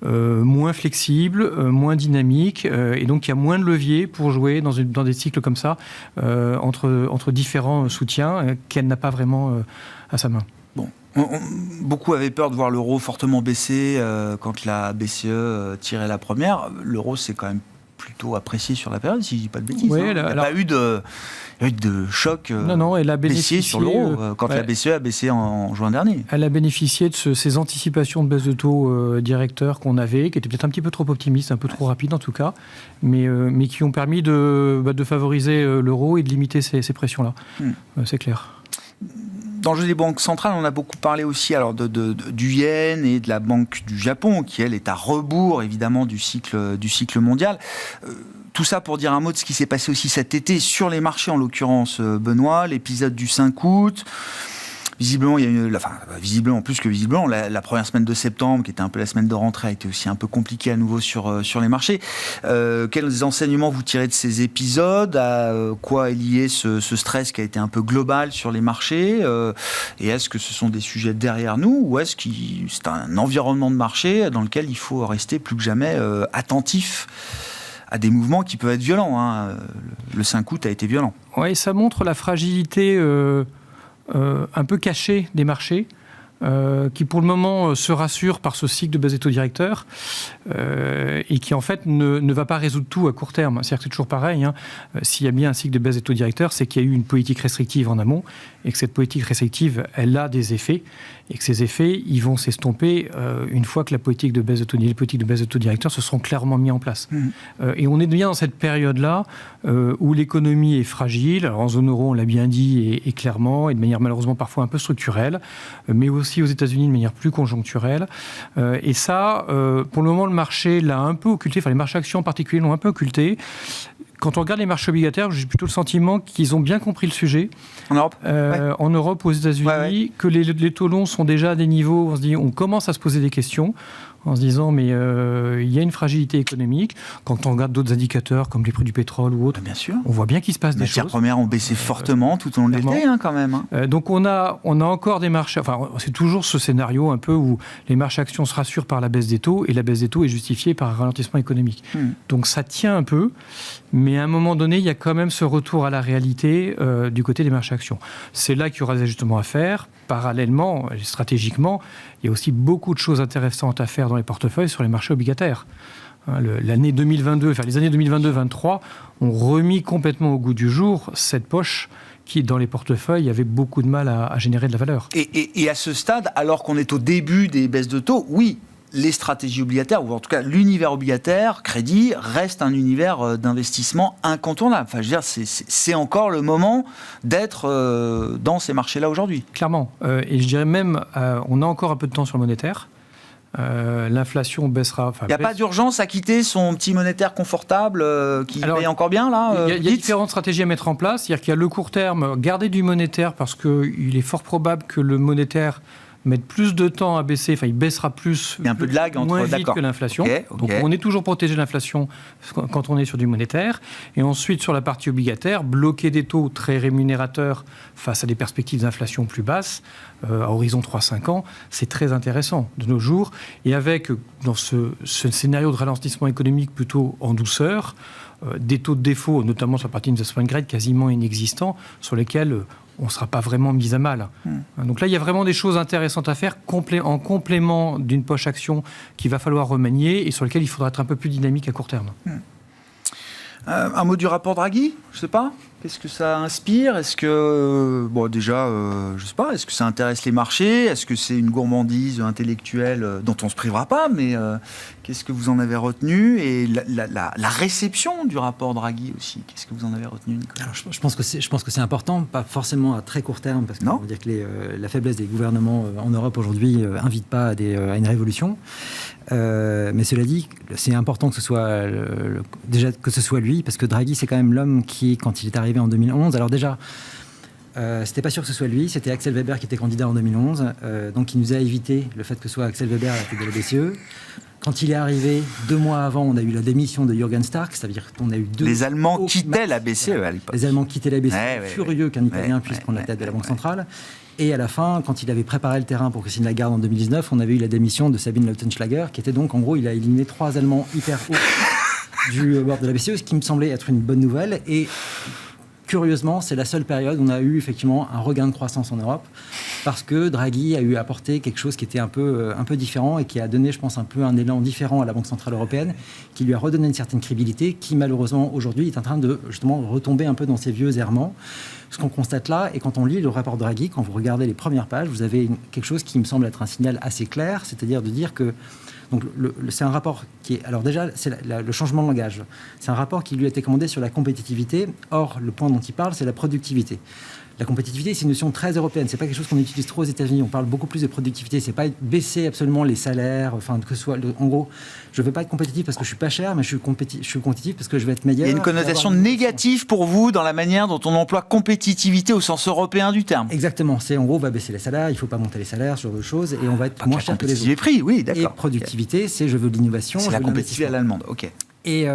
moins flexible, moins dynamique, et donc il y a moins de leviers pour jouer dans des cycles comme ça, entre différents soutiens qu'elle n'a pas vraiment à sa main. Bon. Beaucoup avaient peur de voir l'euro fortement baisser quand la BCE tirait la première. L'euro, c'est quand même plutôt apprécié sur la période, si je ne dis pas de bêtises. Oui, il n'y a pas eu de choc baissier sur l'euro quand la BCE a baissé en juin dernier. Elle a bénéficié de ces anticipations de baisse de taux directeurs qu'on avait, qui étaient peut-être un petit peu trop optimistes, un peu trop rapides en tout cas, mais qui ont permis de favoriser l'euro et de limiter ces pressions-là. C'est clair. Dans le jeu des banques centrales, on a beaucoup parlé aussi alors du yen et de la Banque du Japon, qui, elle, est à rebours, évidemment, du cycle mondial. Tout ça pour dire un mot de ce qui s'est passé aussi cet été sur les marchés, en l'occurrence, Benoît, l'épisode du 5 août. Visiblement, il y a eu, visiblement, plus que visiblement, la première semaine de septembre, qui était un peu la semaine de rentrée, a été aussi un peu compliquée à nouveau sur les marchés. Quels enseignements vous tirez de ces épisodes? À quoi est lié ce stress qui a été un peu global sur les marchés? Et est-ce que ce sont des sujets derrière nous, ou est-ce que c'est un environnement de marché dans lequel il faut rester plus que jamais attentif à des mouvements qui peuvent être violents, hein. Le 5 août a été violent. Oui, ça montre la fragilité un peu cachée des marchés, qui pour le moment se rassure par ce cycle de baisse des taux directeurs et qui en fait ne va pas résoudre tout à court terme. C'est-à-dire que c'est toujours pareil, hein. S'il y a bien un cycle de baisse des taux directeurs, c'est qu'il y a eu une politique restrictive en amont et que cette politique restrictive, elle a des effets et que ces effets, ils vont s'estomper une fois que les politiques de baisse de taux directeurs se seront clairement mis en place. Et on est bien dans cette période-là où l'économie est fragile. Alors en zone euro, on l'a bien dit et clairement, et de manière malheureusement parfois un peu structurelle, mais aussi aux États-Unis de manière plus conjoncturelle. Et ça, pour le moment, le marché l'a un peu occulté, enfin les marchés actions en particulier l'ont un peu occulté. Quand on regarde les marchés obligataires, j'ai plutôt le sentiment qu'ils ont bien compris le sujet. En Europe En Europe, aux États-Unis, que les taux longs sont déjà à des niveaux, on commence à se poser des questions en se disant mais il y a une fragilité économique. Quand on regarde d'autres indicateurs comme les prix du pétrole ou autres, bien sûr, on voit bien qu'il se passe des choses. Les matières premières ont baissé fortement tout au long de l'été, quand même. Donc on a encore des marchés, enfin c'est toujours ce scénario un peu où les marchés actions se rassurent par la baisse des taux et la baisse des taux est justifiée par un ralentissement économique. Donc ça tient un peu, mais à un moment donné, il y a quand même ce retour à la réalité du côté des marchés actions. C'est là qu'il y aura des ajustements à faire. Parallèlement, stratégiquement, il y a aussi beaucoup de choses intéressantes à faire dans les portefeuilles sur les marchés obligataires. L'année 2022, enfin les années 2022-2023 ont remis complètement au goût du jour cette poche qui, dans les portefeuilles, avait beaucoup de mal à générer de la valeur. Et à ce stade, alors qu'on est au début des baisses de taux, oui, les stratégies obligataires, ou en tout cas l'univers obligataire, crédit, reste un univers d'investissement incontournable. Enfin, je veux dire, c'est encore le moment d'être dans ces marchés-là aujourd'hui. Clairement. Et je dirais même, on a encore un peu de temps sur le monétaire. L'inflation baissera. Il n'y a pas d'urgence à quitter son petit monétaire confortable qui paye encore bien, là Il y a différentes stratégies à mettre en place. C'est-à-dire qu'il y a le court terme, garder du monétaire parce qu'il est fort probable que le monétaire mettre plus de temps à baisser, enfin il baissera plus, il y a un peu de lag moins vite que l'inflation. Donc on est toujours protégé de l'inflation quand on est sur du monétaire. Et ensuite sur la partie obligataire, bloquer des taux très rémunérateurs face à des perspectives d'inflation plus basses, à horizon 3-5 ans, c'est très intéressant de nos jours. Et avec, dans ce scénario de ralentissement économique plutôt en douceur, des taux de défaut, notamment sur la partie investment grade, quasiment inexistants, sur lesquels on ne sera pas vraiment mis à mal. Donc là, il y a vraiment des choses intéressantes à faire en complément d'une poche action qu'il va falloir remanier et sur lequel il faudra être un peu plus dynamique à court terme. Un mot du rapport Draghi, je ne sais pas. Qu'est-ce que ça inspire ? Est-ce que, je sais pas, est-ce que ça intéresse les marchés ? Est-ce que c'est une gourmandise intellectuelle dont on ne se privera pas ? Mais qu'est-ce que vous en avez retenu ? Et la réception du rapport Draghi aussi, qu'est-ce que vous en avez retenu, Nicolas ? Alors, je pense que c'est important, pas forcément à très court terme, parce qu'on va dire que la faiblesse des gouvernements en Europe aujourd'hui n'invite pas à une révolution. Mais cela dit, c'est important que ce soit déjà que ce soit lui, parce que Draghi, c'est quand même l'homme qui, quand il est arrivé en 2011, alors déjà, c'était pas sûr que ce soit lui, c'était Axel Weber qui était candidat en 2011, donc il nous a évité le fait que ce soit Axel Weber à la tête de la BCE. Quand il est arrivé, 2 mois avant, on a eu la démission de Jürgen Stark, c'est-à-dire qu'on a eu Les Allemands quittaient la BCE à l'époque. Les Allemands quittaient la BCE, furieux qu'un Italien puisse prendre la tête de la Banque centrale. Et à la fin, quand il avait préparé le terrain pour Christine Lagarde en 2019, on avait eu la démission de Sabine Lautenschlager, qui était donc, en gros, il a éliminé 3 Allemands hyper hauts du bord de la BCE, ce qui me semblait être une bonne nouvelle. Et curieusement, c'est la seule période où on a eu effectivement un regain de croissance en Europe, parce que Draghi a eu apporté quelque chose qui était un peu différent et qui a donné, je pense, un peu un élan différent à la Banque Centrale Européenne, qui lui a redonné une certaine crédibilité, qui malheureusement aujourd'hui est en train de justement retomber un peu dans ses vieux errements. Ce qu'on constate là, et quand on lit le rapport Draghi, quand vous regardez les premières pages, vous avez quelque chose qui me semble être un signal assez clair, c'est-à-dire de dire que donc c'est un rapport qui est... Alors déjà, c'est le changement de langage. C'est un rapport qui lui a été commandé sur la compétitivité. Or, le point dont il parle, c'est la productivité. La compétitivité, c'est une notion très européenne. C'est pas quelque chose qu'on utilise trop aux États-Unis. On parle beaucoup plus de productivité. C'est pas baisser absolument les salaires. Enfin, que ce soit... En gros, je veux pas être compétitif parce que je suis pas cher, mais je suis compétitif parce que je vais être meilleur. Il y a une connotation négative pour vous dans la manière dont on emploie compétitivité au sens européen du terme. Exactement. C'est en gros, on va baisser les salaires, il faut pas monter les salaires, ce genre de choses, et on va être moins cher que les autres. Prix, oui, d'accord. Et productivité, c'est je veux de l'innovation. C'est la compétitivité à l'allemande, ok. Et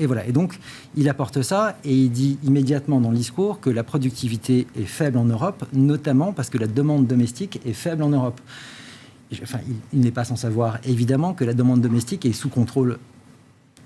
voilà. Et donc, il apporte ça et il dit immédiatement dans le discours que la productivité est faible en Europe, notamment parce que la demande domestique est faible en Europe. Enfin, il n'est pas sans savoir, évidemment, que la demande domestique est sous contrôle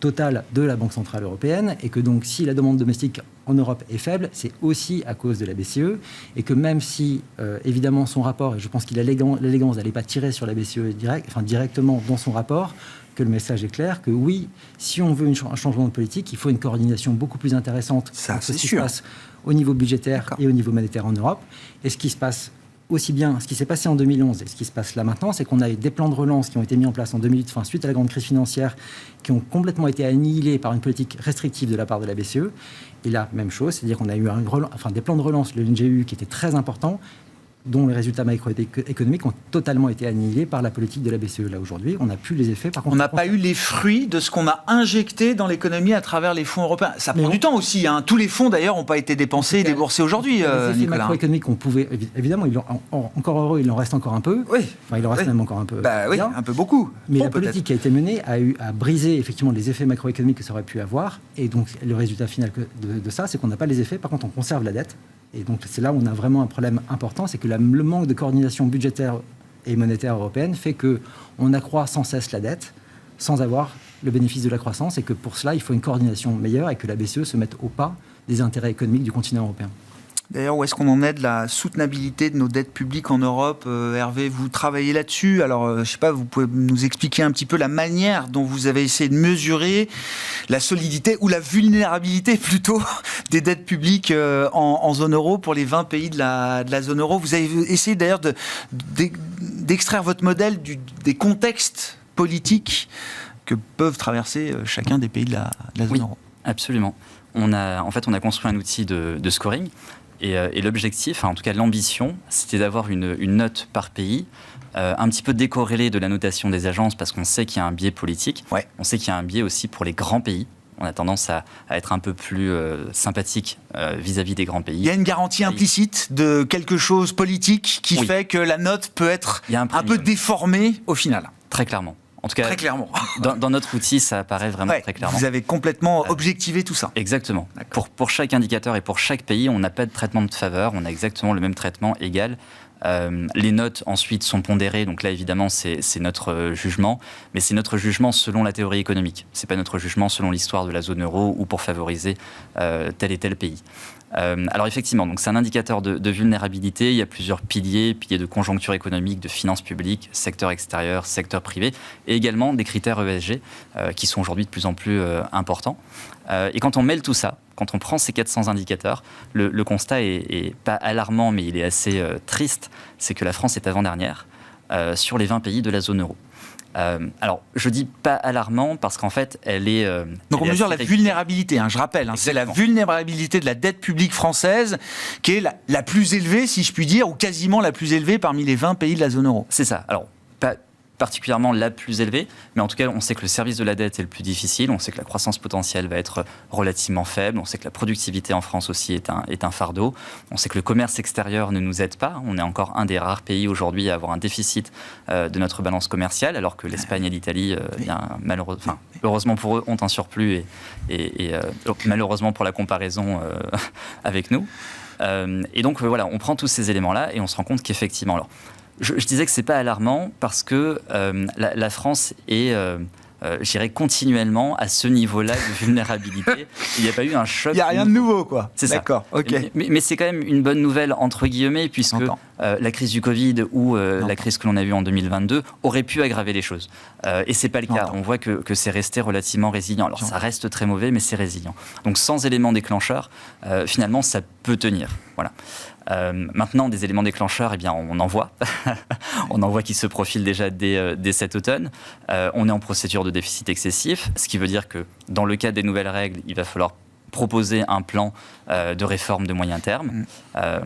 total de la Banque Centrale Européenne et que donc, si la demande domestique en Europe est faible, c'est aussi à cause de la BCE et que même si, évidemment, son rapport, et je pense qu'il a l'élégance d'aller pas tirer sur la BCE directement dans son rapport, que le message est clair, que oui, si on veut un changement de politique, il faut une coordination beaucoup plus intéressante entre ce qui se passe au niveau budgétaire et au niveau monétaire en Europe. Et ce qui se passe aussi bien, ce qui s'est passé en 2011 et ce qui se passe là maintenant, c'est qu'on a eu des plans de relance qui ont été mis en place en 2008, suite à la grande crise financière, qui ont complètement été annihilés par une politique restrictive de la part de la BCE. Et là, même chose, c'est-à-dire qu'on a eu des plans de relance, le NGU, qui étaient très importants, dont les résultats macroéconomiques ont totalement été annihilés par la politique de la BCE. Là, aujourd'hui, on n'a plus les effets. Par contre, on n'a pas eu les fruits de ce qu'on a injecté dans l'économie à travers les fonds européens. Ça prend du temps aussi. Tous les fonds, d'ailleurs, n'ont pas été dépensés et déboursés aujourd'hui, les effets Nicolas. macroéconomiques, on pouvait... Évidemment, encore heureux, il en reste encore un peu. Oui. Enfin, il en reste même encore un peu. Oui, un peu beaucoup. Mais la politique qui a été menée a brisé, effectivement, les effets macroéconomiques que ça aurait pu avoir. Et donc, le résultat final de ça, c'est qu'on n'a pas les effets. Par contre, on conserve la dette. Et donc, c'est là où on a vraiment un problème important, c'est que le manque de coordination budgétaire et monétaire européenne fait qu'on accroît sans cesse la dette, sans avoir le bénéfice de la croissance, et que pour cela, il faut une coordination meilleure et que la BCE se mette au pas des intérêts économiques du continent européen. D'ailleurs, où est-ce qu'on en est de la soutenabilité de nos dettes publiques en Europe ? Hervé, vous travaillez là-dessus. Alors, je ne sais pas, vous pouvez nous expliquer un petit peu la manière dont vous avez essayé de mesurer la solidité ou la vulnérabilité plutôt des dettes publiques en zone euro pour les 20 pays de la zone euro. Vous avez essayé d'ailleurs d'extraire votre modèle des contextes politiques que peuvent traverser chacun des pays de la zone euro. Absolument. On a construit un outil de scoring. Et l'objectif, en tout cas l'ambition, c'était d'avoir une note par pays un petit peu décorrélée de la notation des agences parce qu'on sait qu'il y a un biais politique. Ouais. On sait qu'il y a un biais aussi pour les grands pays. On a tendance à être un peu plus sympathique vis-à-vis des grands pays. Il y a une garantie implicite de quelque chose politique qui fait que la note peut être un peu déformée au final. Très clairement. En tout cas, très clairement. Dans notre outil, ça apparaît vraiment très clairement. Vous avez complètement objectivé tout ça. Exactement. Pour chaque indicateur et pour chaque pays, on n'a pas de traitement de faveur, on a exactement le même traitement égal Les notes ensuite sont pondérées, donc là évidemment c'est notre jugement, mais c'est notre jugement selon la théorie économique. C'est pas notre jugement selon l'histoire de la zone euro ou pour favoriser tel et tel pays. Alors effectivement, donc c'est un indicateur de vulnérabilité. Il y a plusieurs piliers de conjoncture économique, de finances publiques, secteur extérieur, secteur privé, et également des critères ESG qui sont aujourd'hui de plus en plus importants. Et quand on mêle tout ça, quand on prend ces 400 indicateurs, le constat est pas alarmant, mais il est assez triste. C'est que la France est avant-dernière sur les 20 pays de la zone euro. Alors, je dis pas alarmant parce qu'en fait, elle est... Donc on mesure la vulnérabilité, je rappelle, c'est la vulnérabilité de la dette publique française qui est la plus élevée, si je puis dire, ou quasiment la plus élevée parmi les 20 pays de la zone euro. C'est ça. Alors, pas particulièrement la plus élevée, mais en tout cas, on sait que le service de la dette est le plus difficile, on sait que la croissance potentielle va être relativement faible, on sait que la productivité en France aussi est un fardeau, on sait que le commerce extérieur ne nous aide pas, on est encore un des rares pays aujourd'hui à avoir un déficit de notre balance commerciale, alors que l'Espagne et l'Italie, heureusement pour eux, ont un surplus et malheureusement pour la comparaison avec nous. Et donc voilà, on prend tous ces éléments-là et on se rend compte qu'effectivement... Alors, je disais que ce n'est pas alarmant parce que la France est, je dirais, continuellement à ce niveau-là de vulnérabilité. Il n'y a pas eu un choc. Il n'y a rien de nouveau, quoi. C'est ça. D'accord, ok. Mais c'est quand même une bonne nouvelle, entre guillemets, puisque la crise du Covid ou la crise que l'on a vue en 2022 aurait pu aggraver les choses. Et ce n'est pas le cas. On voit que c'est resté relativement résilient. Alors, ça reste très mauvais, mais c'est résilient. Donc, sans éléments déclencheurs, finalement, ça peut tenir. Voilà. Maintenant, des éléments déclencheurs, eh bien, on en voit. On en voit qui se profilent déjà dès cet automne. On est en procédure de déficit excessif, ce qui veut dire que dans le cadre des nouvelles règles, il va falloir proposer un plan de réforme de moyen terme.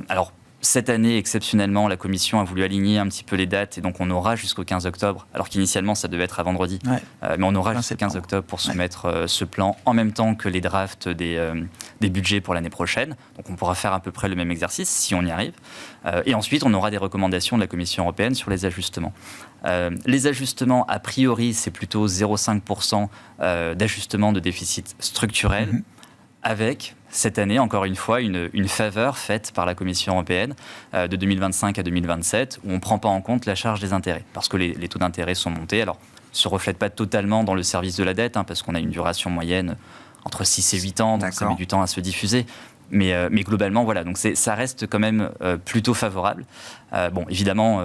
Alors, cette année, exceptionnellement, la Commission a voulu aligner un petit peu les dates et donc on aura jusqu'au 15 octobre, alors qu'initialement ça devait être à vendredi. Mais on aura jusqu'au 15 octobre pour soumettre ce plan en même temps que les drafts des budgets pour l'année prochaine. Donc on pourra faire à peu près le même exercice si on y arrive. Et ensuite, on aura des recommandations de la Commission européenne sur les ajustements. Les ajustements, a priori, c'est plutôt 0,5% d'ajustement de déficit structurel. Avec, cette année, encore une fois, une faveur faite par la Commission européenne de 2025 à 2027, où on ne prend pas en compte la charge des intérêts, parce que les taux d'intérêt sont montés. Alors, ne se reflètent pas totalement dans le service de la dette, parce qu'on a une duration moyenne entre 6 et 8 ans, donc ça met du temps à se diffuser. Mais globalement, voilà, donc ça reste quand même plutôt favorable. Bon, évidemment,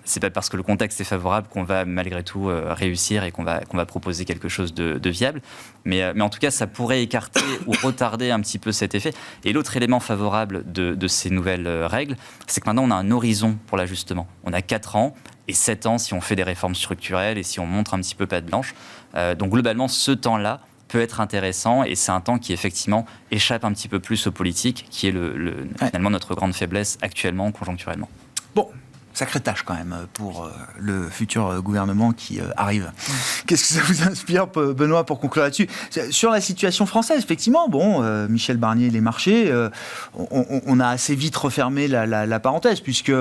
c'est pas parce que le contexte est favorable qu'on va malgré tout réussir et qu'on va proposer quelque chose de viable. Mais en tout cas, ça pourrait écarter ou retarder un petit peu cet effet. Et l'autre élément favorable de ces nouvelles règles, c'est que maintenant, on a un horizon pour l'ajustement. On a 4 ans et 7 ans si on fait des réformes structurelles et si on montre un petit peu patte blanche. Donc globalement, ce temps-là peut être intéressant et c'est un temps qui effectivement échappe un petit peu plus aux politiques, qui est finalement notre grande faiblesse actuellement, conjoncturellement. Bon, sacrée tâche quand même pour le futur gouvernement qui arrive. Qu'est-ce que ça vous inspire, Benoît, pour conclure là-dessus ? Sur la situation française, effectivement, Michel Barnier et les marchés, on a assez vite refermé la parenthèse, puisque,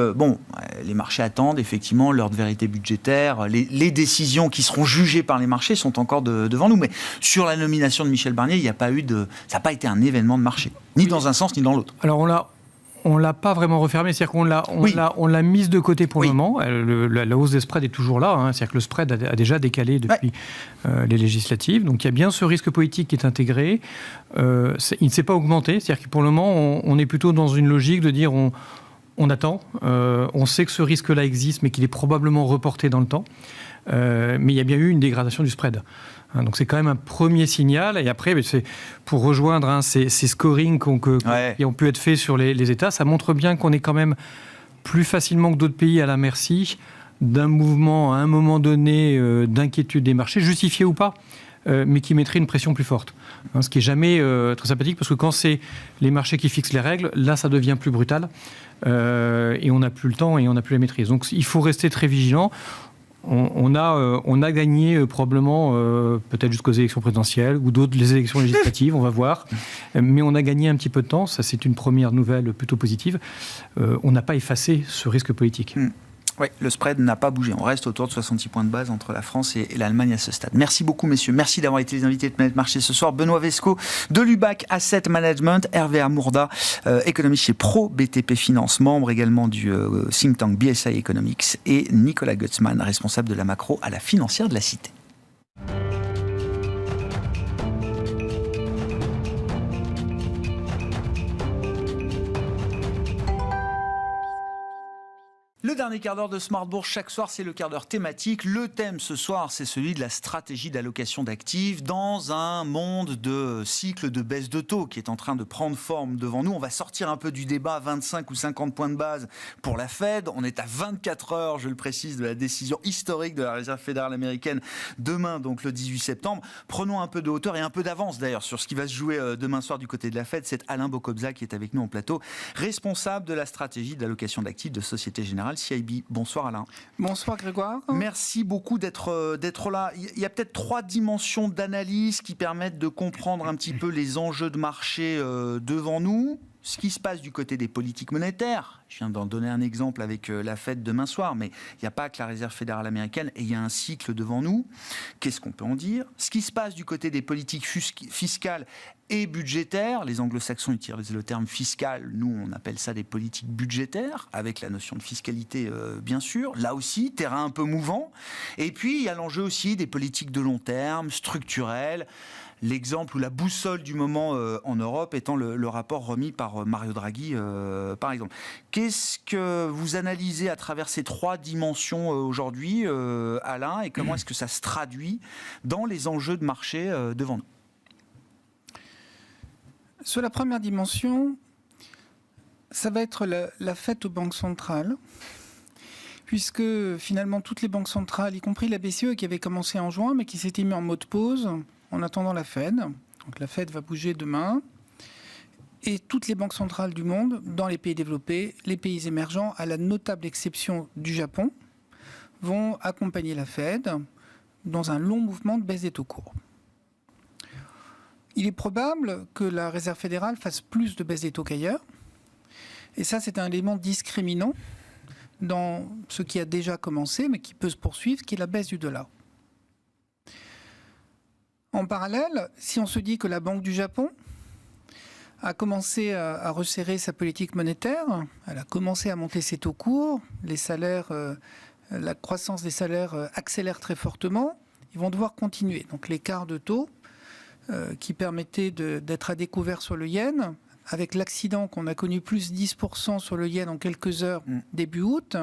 les marchés attendent effectivement l'heure de vérité budgétaire, les décisions qui seront jugées par les marchés sont encore devant nous. Mais sur la nomination de Michel Barnier, ça n'a pas été un événement de marché, ni dans un sens ni dans l'autre. Alors on l'a pas vraiment refermé, c'est-à-dire qu'on l'a mise de côté pour le moment. La hausse des spreads est toujours là, c'est-à-dire que le spread a déjà décalé depuis les législatives. Donc il y a bien ce risque politique qui est intégré. Il ne s'est pas augmenté, c'est-à-dire que pour le moment, on est plutôt dans une logique de dire on attend, on sait que ce risque-là existe, mais qu'il est probablement reporté dans le temps. Mais il y a bien eu une dégradation du spread. Donc c'est quand même un premier signal. Et après, c'est pour rejoindre ces scorings qui ont pu être faits sur les États, ça montre bien qu'on est quand même plus facilement que d'autres pays à la merci d'un mouvement à un moment donné d'inquiétude des marchés, justifié ou pas, mais qui mettrait une pression plus forte. Ce qui n'est jamais très sympathique, parce que quand c'est les marchés qui fixent les règles, là ça devient plus brutal. Et on n'a plus le temps et on n'a plus la maîtrise. Donc il faut rester très vigilant. On a gagné probablement, peut-être jusqu'aux élections présidentielles ou d'autres, les élections législatives, on va voir. Mais on a gagné un petit peu de temps, ça c'est une première nouvelle plutôt positive. On n'a pas effacé ce risque politique. Oui, le spread n'a pas bougé. On reste autour de 66 points de base entre la France et l'Allemagne à ce stade. Merci beaucoup, messieurs. Merci d'avoir été les invités de Planète Marché ce soir. Benoît Vesco de Lubac Asset Management, Hervé Amourda, économiste chez Pro BTP Finance, membre également du think tank BSI Economics, et Nicolas Gutzmann, responsable de la macro à la Financière de la Cité. Le dernier quart d'heure de Smart Bourse, chaque soir, c'est le quart d'heure thématique. Le thème ce soir, c'est celui de la stratégie d'allocation d'actifs dans un monde de cycle de baisse de taux qui est en train de prendre forme devant nous. On va sortir un peu du débat 25 ou 50 points de base pour la Fed. On est à 24 heures, je le précise, de la décision historique de la Réserve fédérale américaine demain, donc le 18 septembre. Prenons un peu de hauteur et un peu d'avance d'ailleurs sur ce qui va se jouer demain soir du côté de la Fed. C'est Alain Bocobza qui est avec nous en plateau, responsable de la stratégie d'allocation d'actifs de Société Générale CIB. Bonsoir Alain. Bonsoir Grégoire. Merci beaucoup d'être là. Il y a peut-être 3 dimensions d'analyse qui permettent de comprendre un petit peu les enjeux de marché devant nous. Ce qui se passe du côté des politiques monétaires, je viens d'en donner un exemple avec la Fed demain soir, mais il n'y a pas que la Réserve fédérale américaine et il y a un cycle devant nous. Qu'est-ce qu'on peut en dire ? Ce qui se passe du côté des politiques fiscales et budgétaires, les anglo-saxons utilisent le terme fiscal, nous on appelle ça des politiques budgétaires, avec la notion de fiscalité bien sûr. Là aussi, terrain un peu mouvant. Et puis il y a l'enjeu aussi des politiques de long terme, structurelles. L'exemple ou la boussole du moment en Europe étant le rapport remis par Mario Draghi, par exemple. Qu'est-ce que vous analysez à travers ces 3 dimensions aujourd'hui, Alain, et comment est-ce que ça se traduit dans les enjeux de marché devant nous ? Sur la première dimension, ça va être la fête aux banques centrales, puisque finalement toutes les banques centrales, y compris la BCE qui avait commencé en juin, mais qui s'était mis en mode pause, en attendant la Fed. Donc la Fed va bouger demain. Et toutes les banques centrales du monde, dans les pays développés, les pays émergents, à la notable exception du Japon, vont accompagner la Fed dans un long mouvement de baisse des taux courts. Il est probable que la Réserve fédérale fasse plus de baisse des taux qu'ailleurs. Et ça, c'est un élément discriminant dans ce qui a déjà commencé, mais qui peut se poursuivre, qui est la baisse du dollar. En parallèle, si on se dit que la Banque du Japon a commencé à resserrer sa politique monétaire, elle a commencé à monter ses taux courts, les salaires, la croissance des salaires accélère très fortement, ils vont devoir continuer. Donc l'écart de taux qui permettait d'être à découvert sur le yen, avec l'accident qu'on a connu plus 10% sur le yen en quelques heures début août,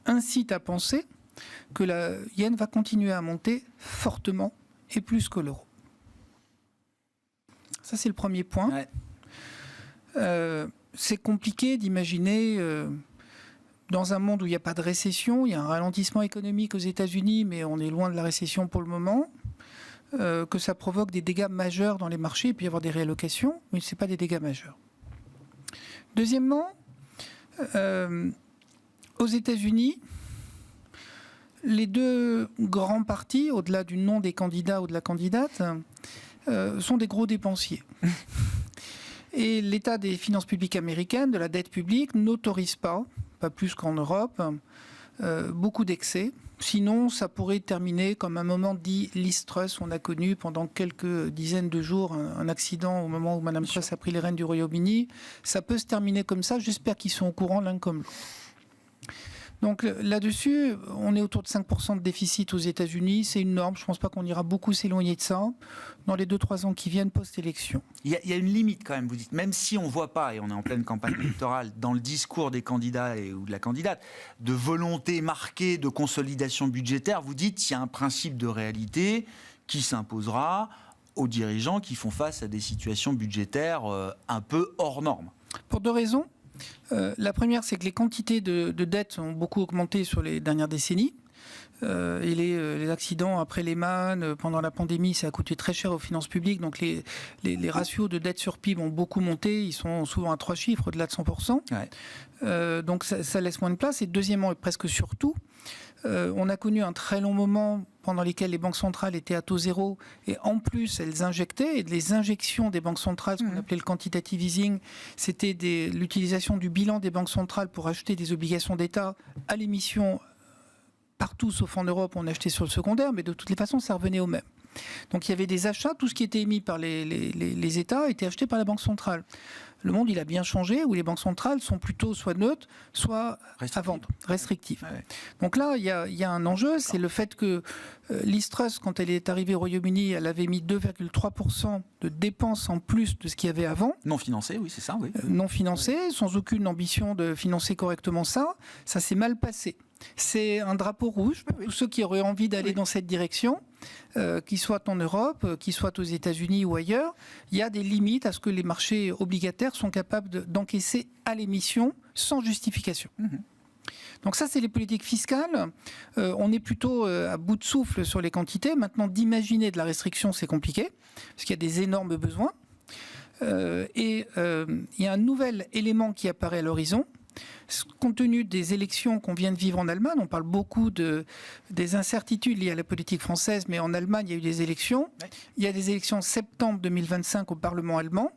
incite à penser que la yen va continuer à monter fortement et plus que l'euro. Ça, c'est le premier point. Ouais. C'est compliqué d'imaginer, dans un monde où il n'y a pas de récession, il y a un ralentissement économique aux États-Unis, mais on est loin de la récession pour le moment, que ça provoque des dégâts majeurs dans les marchés. Il peut y avoir des réallocations, mais ce n'est pas des dégâts majeurs. Deuxièmement, aux États-Unis, les 2 grands partis, au-delà du nom des candidats ou de la candidate, sont des gros dépensiers. Et l'état des finances publiques américaines, de la dette publique, n'autorise pas plus qu'en Europe, beaucoup d'excès. Sinon, ça pourrait terminer comme un moment dit Liz Truss. On a connu pendant quelques dizaines de jours un accident au moment où Mme Truss a pris les rênes du Royaume-Uni. Ça peut se terminer comme ça. J'espère qu'ils sont au courant l'un comme l'autre. Donc là-dessus, on est autour de 5% de déficit aux États-Unis. C'est une norme. Je ne pense pas qu'on ira beaucoup s'éloigner de ça dans les 2-3 ans qui viennent post-élection. Il y a une limite quand même, vous dites, même si on ne voit pas, et on est en pleine campagne électorale, dans le discours des candidats ou de la candidate, de volonté marquée de consolidation budgétaire, vous dites qu'il y a un principe de réalité qui s'imposera aux dirigeants qui font face à des situations budgétaires un peu hors normes. Pour 2 raisons. La première, c'est que les quantités de dettes ont beaucoup augmenté sur les dernières décennies. Et les accidents après Lehman, pendant la pandémie, ça a coûté très cher aux finances publiques. Donc les ratios de dette sur PIB ont beaucoup monté. Ils sont souvent à 3 chiffres, au-delà de 100%. Ouais. Donc ça laisse moins de place. Et deuxièmement, et presque surtout, on a connu un très long moment pendant lesquelles les banques centrales étaient à taux zéro, et en plus elles injectaient, et les injections des banques centrales, ce qu'on appelait le quantitative easing, c'était l'utilisation du bilan des banques centrales pour acheter des obligations d'État à l'émission partout, sauf en Europe, on achetait sur le secondaire, mais de toutes les façons, ça revenait au même. Donc il y avait des achats, tout ce qui était émis par les États était acheté par la Banque centrale. Le monde, il a bien changé, où les banques centrales sont plutôt soit neutres, soit à vendre, restrictives. Ouais. Donc là, il y a un enjeu, c'est le fait que Liz Truss, quand elle est arrivée au Royaume-Uni, elle avait mis 2,3% de dépenses en plus de ce qu'il y avait avant. Non financé, oui, c'est ça, oui. Non financé, sans aucune ambition de financer correctement ça. Ça s'est mal passé. C'est un drapeau rouge pour tous ceux qui auraient envie d'aller dans cette direction, qu'ils soient en Europe, qu'ils soient aux États-Unis ou ailleurs. Il y a des limites à ce que les marchés obligataires sont capables d'encaisser à l'émission sans justification. Donc ça, c'est les politiques fiscales. On est plutôt à bout de souffle sur les quantités. Maintenant, d'imaginer de la restriction, c'est compliqué, parce qu'il y a des énormes besoins. Il y a un nouvel élément qui apparaît à l'horizon. Compte tenu des élections qu'on vient de vivre en Allemagne, on parle beaucoup des incertitudes liées à la politique française, mais en Allemagne, il y a eu des élections. Oui. Il y a des élections en septembre 2025 au Parlement allemand,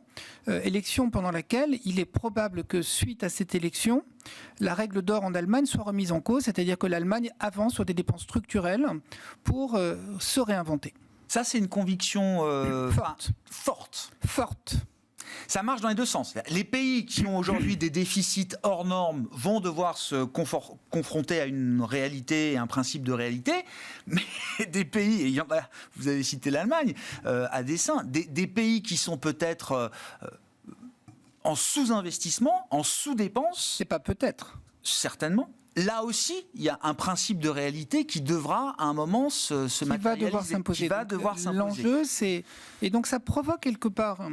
élection pendant laquelle il est probable que, suite à cette élection, la règle d'or en Allemagne soit remise en cause, c'est-à-dire que l'Allemagne avance sur des dépenses structurelles pour se réinventer. Ça, c'est une conviction forte. Ça marche dans les deux sens. Les pays qui ont aujourd'hui des déficits hors normes vont devoir se confronter à une réalité et un principe de réalité, mais des pays, et il y en a, vous avez cité l'Allemagne, à dessein, des pays qui sont peut-être en sous-investissement, en sous-dépenses. C'est pas peut-être. Certainement. Là aussi, il y a un principe de réalité qui devra, à un moment, se matérialiser. Qui va devoir s'imposer. L'enjeu, c'est... Et donc, ça provoque quelque part,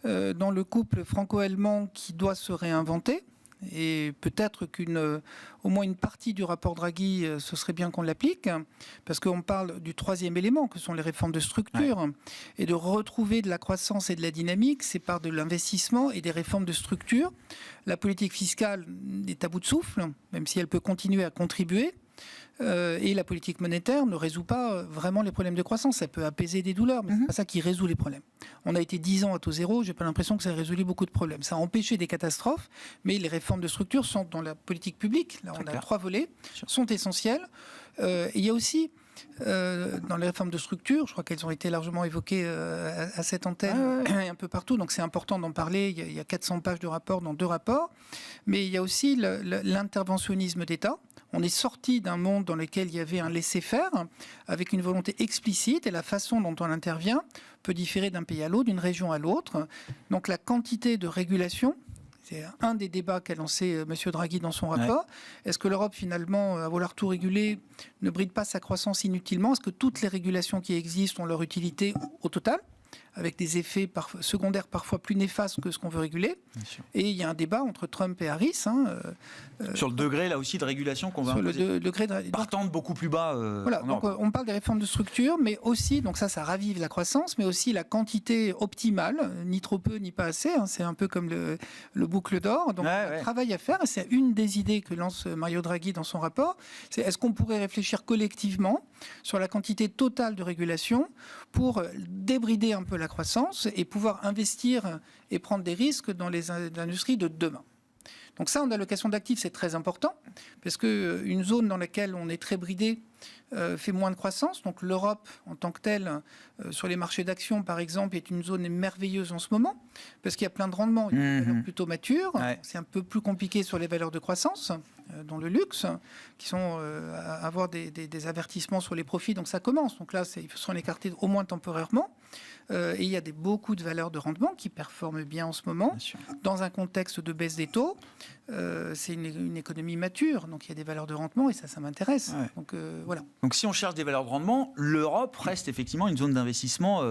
dans le couple franco-allemand qui doit se réinventer, et peut-être au moins une partie du rapport Draghi, ce serait bien qu'on l'applique, parce qu'on parle du troisième élément, que sont les réformes de structure, ouais. Et de retrouver de la croissance et de la dynamique, c'est par de l'investissement et des réformes de structure. La politique fiscale est à bout de souffle, même si elle peut continuer à contribuer. Et la politique monétaire ne résout pas vraiment les problèmes de croissance. Ça peut apaiser des douleurs, mais c'est pas ça qui résout les problèmes. On a été 10 ans à taux zéro, j'ai pas l'impression que ça a résolu beaucoup de problèmes. Ça a empêché des catastrophes, mais les réformes de structure sont dans la politique publique. Là, on a 3 volets, sont essentiels. Il y a aussi dans les réformes de structure, je crois qu'elles ont été largement évoquées à cette antenne et un peu partout, donc c'est important d'en parler. Il y a 400 pages de rapports dans 2 rapports, mais il y a aussi l'interventionnisme d'État. On est sorti d'un monde dans lequel il y avait un laisser-faire, avec une volonté explicite, et la façon dont on intervient peut différer d'un pays à l'autre, d'une région à l'autre. Donc la quantité de régulation, c'est un des débats qu'a lancé M. Draghi dans son rapport. Ouais. Est-ce que l'Europe, finalement, à vouloir tout réguler, ne bride pas sa croissance inutilement ? Est-ce que toutes les régulations qui existent ont leur utilité au total ? Avec des effets secondaires parfois plus néfastes que ce qu'on veut réguler. Et il y a un débat entre Trump et Harris. Sur le degré, là aussi, de régulation qu'on va imposer. Le degré partant de beaucoup plus bas. Voilà, donc on parle des réformes de structure, mais aussi, donc ça ravive la croissance, mais aussi la quantité optimale, ni trop peu, ni pas assez. C'est un peu comme le boucle d'or. Donc, il y a un travail à faire. Et c'est une des idées que lance Mario Draghi dans son rapport. C'est est-ce qu'on pourrait réfléchir collectivement sur la quantité totale de régulation pour débrider un peu la croissance et pouvoir investir et prendre des risques dans les industries de demain. Donc ça, en allocation d'actifs, c'est très important, parce qu'une zone dans laquelle on est très bridé fait moins de croissance. Donc l'Europe, en tant que telle, sur les marchés d'actions, par exemple, est une zone merveilleuse en ce moment, parce qu'il y a plein de rendements. Il y a des valeurs plutôt matures. Ouais. C'est un peu plus compliqué sur les valeurs de croissance, dont le luxe, qui sont à avoir des avertissements sur les profits. Donc ça commence. Donc là, il faut s'en écarter au moins temporairement. Et il y a beaucoup de valeurs de rendement qui performent bien en ce moment, dans un contexte de baisse des taux. C'est une économie mature, donc il y a des valeurs de rendement et ça m'intéresse. Ouais. Donc voilà. Donc si on cherche des valeurs de rendement, l'Europe reste effectivement une zone d'investissement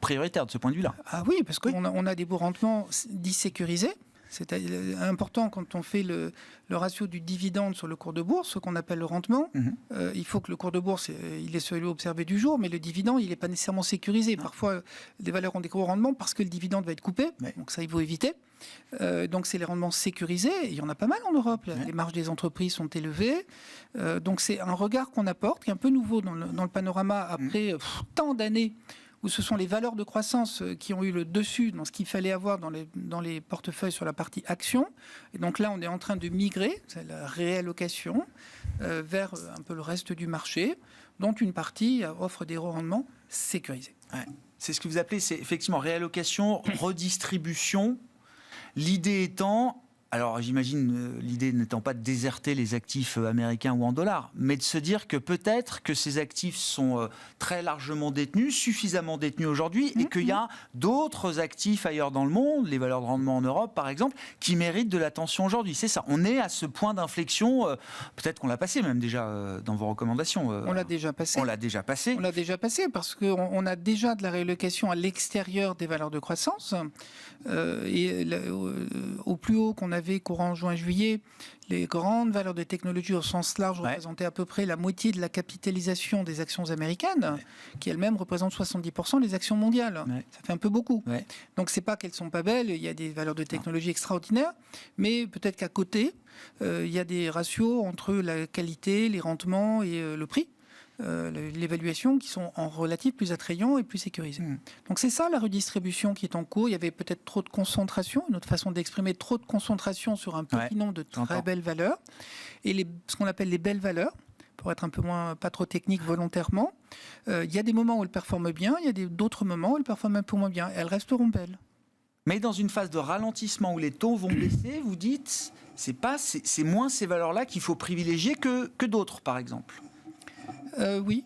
prioritaire de ce point de vue-là. Ah oui, parce qu'on a des beaux rendements dits sécurisés. C'est important quand on fait le ratio du dividende sur le cours de bourse, ce qu'on appelle le rendement. Il faut que le cours de bourse, il est celui observé du jour, mais le dividende, il n'est pas nécessairement sécurisé. Parfois, les valeurs ont des gros rendements parce que le dividende va être coupé. Donc ça, il faut éviter. Donc c'est les rendements sécurisés. Il y en a pas mal en Europe. Les marges des entreprises sont élevées. Donc c'est un regard qu'on apporte, qui est un peu nouveau dans le panorama après tant d'années où ce sont les valeurs de croissance qui ont eu le dessus dans ce qu'il fallait avoir dans les portefeuilles sur la partie action. Et donc là, on est en train de migrer, c'est la réallocation, vers un peu le reste du marché, dont une partie offre des rendements sécurisés. Ouais. C'est ce que vous appelez, c'est effectivement réallocation, redistribution. L'idée étant... Alors j'imagine, l'idée n'étant pas de déserter les actifs américains ou en dollars, mais de se dire que peut-être que ces actifs sont très largement détenus, suffisamment détenus aujourd'hui, et qu'il y a d'autres actifs ailleurs dans le monde, les valeurs de rendement en Europe par exemple, qui méritent de l'attention aujourd'hui. C'est ça, on est à ce point d'inflexion, peut-être qu'on l'a passé même déjà dans vos recommandations. On l'a déjà passé. On l'a déjà passé. On l'a déjà passé parce qu'on a déjà de la réallocation à l'extérieur des valeurs de croissance. Au plus haut qu'on avait courant juin-juillet, les grandes valeurs de technologie au sens large représentaient à peu près la moitié de la capitalisation des actions américaines, qui elles-mêmes représentent 70% des actions mondiales. Ça fait un peu beaucoup. Donc c'est pas qu'elles sont pas belles, il y a des valeurs de technologie extraordinaires, mais peut-être qu'à côté, il y a des ratios entre la qualité, les rendements et le prix. L'évaluation qui sont en relatif plus attrayants et plus sécurisés. Donc c'est ça la redistribution qui est en cours. Il y avait peut-être trop de concentration, une autre façon d'exprimer trop de concentration sur un petit nombre de très belles valeurs. Et ce qu'on appelle les belles valeurs, pour être un peu moins, pas trop technique volontairement, il y a des moments où elles performent bien, il y a d'autres moments où elles performent un peu moins bien. Elles resteront belles. Mais dans une phase de ralentissement où les taux vont baisser, vous dites, c'est moins ces valeurs-là qu'il faut privilégier que d'autres, par exemple. Oui.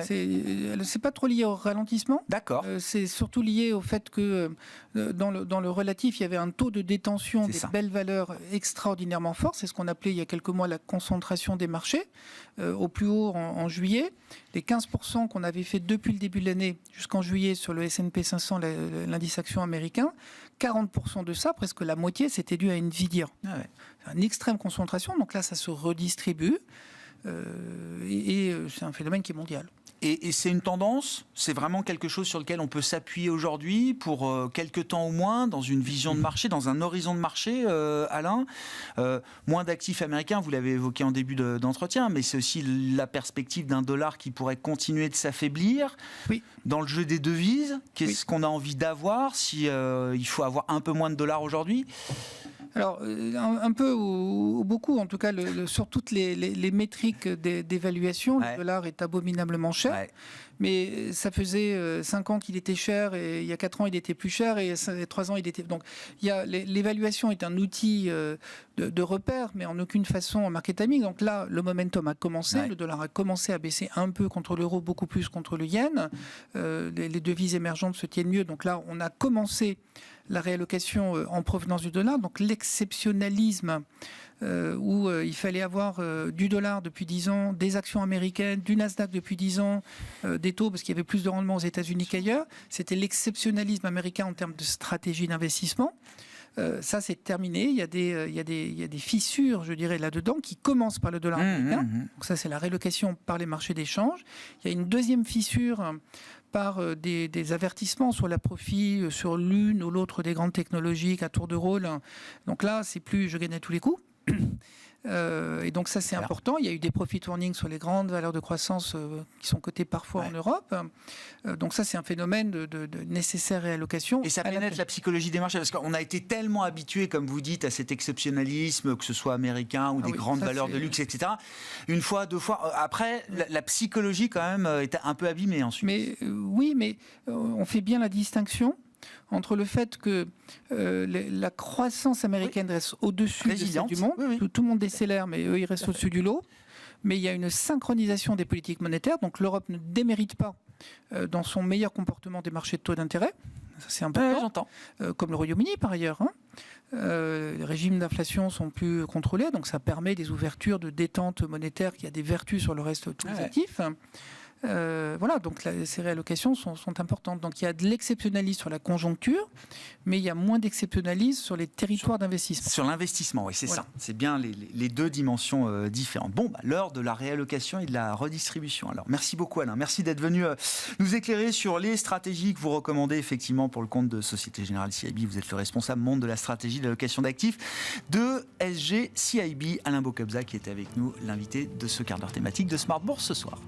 C'est pas trop lié au ralentissement. D'accord. C'est surtout lié au fait que dans le relatif, il y avait un taux de détention des belles valeurs extraordinairement fort. C'est ce qu'on appelait il y a quelques mois la concentration des marchés. Au plus haut en juillet, les 15% qu'on avait fait depuis le début de l'année jusqu'en juillet sur le S&P 500, l'indice action américain, 40% de ça, presque la moitié, c'était dû à Nvidia. Une extrême concentration. Donc là, ça se redistribue. C'est un phénomène qui est mondial. Et c'est une tendance, c'est vraiment quelque chose sur lequel on peut s'appuyer aujourd'hui pour quelques temps au moins, dans une vision de marché, dans un horizon de marché, Alain. Moins d'actifs américains, vous l'avez évoqué en début d'entretien, mais c'est aussi la perspective d'un dollar qui pourrait continuer de s'affaiblir. Dans le jeu des devises, qu'est-ce qu'on a envie d'avoir si il faut avoir un peu moins de dollars aujourd'hui ? Alors, un peu ou beaucoup, en tout cas, sur toutes les métriques d'évaluation, le dollar est abominablement cher. Mais ça faisait 5 ans qu'il était cher, et il y a 4 ans, il était plus cher, et 3 ans, il était... Donc, l'évaluation est un outil de repère, mais en aucune façon en market timing. Donc là, le momentum a commencé, le dollar a commencé à baisser un peu contre l'euro, beaucoup plus contre le yen. Les devises émergentes se tiennent mieux. Donc là, on a commencé la réallocation en provenance du dollar. Donc l'exceptionnalisme où il fallait avoir du dollar depuis 10 ans, des actions américaines, du Nasdaq depuis 10 ans, des taux parce qu'il y avait plus de rendement aux États-Unis qu'ailleurs. C'était l'exceptionnalisme américain en termes de stratégie d'investissement. Ça, c'est terminé. Il y a des fissures, je dirais, là-dedans, qui commencent par le dollar américain. Donc ça, c'est la rélocation par les marchés d'échange. Il y a une deuxième fissure par des avertissements sur la profit, sur l'une ou l'autre des grandes technologies à tour de rôle. Donc là, c'est plus je gagne à tous les coups. Et donc ça, c'est important. Il y a eu des profit warnings sur les grandes valeurs de croissance qui sont cotées parfois en Europe. Donc ça, c'est un phénomène de nécessaire réallocation. Et ça pénètre la psychologie des marchés, parce qu'on a été tellement habitué, comme vous dites, à cet exceptionnalisme, que ce soit américain ou des grandes valeurs de luxe, etc. Une fois, 2 fois. Après, la psychologie, quand même, est un peu abîmée ensuite. Mais oui, mais on fait bien la distinction entre le fait que la croissance américaine reste au-dessus de celle du monde. Tout le monde décélère, mais eux, ils restent au-dessus du lot. Mais il y a une synchronisation des politiques monétaires. Donc l'Europe ne démérite pas dans son meilleur comportement des marchés de taux d'intérêt. Ça, c'est important. Comme le Royaume-Uni, par ailleurs. Les régimes d'inflation sont plus contrôlés. Donc ça permet des ouvertures de détente monétaire qui a des vertus sur le reste de tous les actifs. Voilà, donc ces réallocations sont importantes. Donc il y a de l'exceptionnalisme sur la conjoncture, mais il y a moins d'exceptionnalisme sur les territoires d'investissement. Sur l'investissement, oui, c'est ça. C'est bien les deux dimensions différentes. Bon, l'heure de la réallocation et de la redistribution. Alors, merci beaucoup Alain. Merci d'être venu nous éclairer sur les stratégies que vous recommandez effectivement pour le compte de Société Générale CIB. Vous êtes le responsable monde de la stratégie d'allocation d'actifs de SG CIB. Alain Bocobza qui était avec nous, l'invité de ce quart d'heure thématique de Smart Bourse ce soir.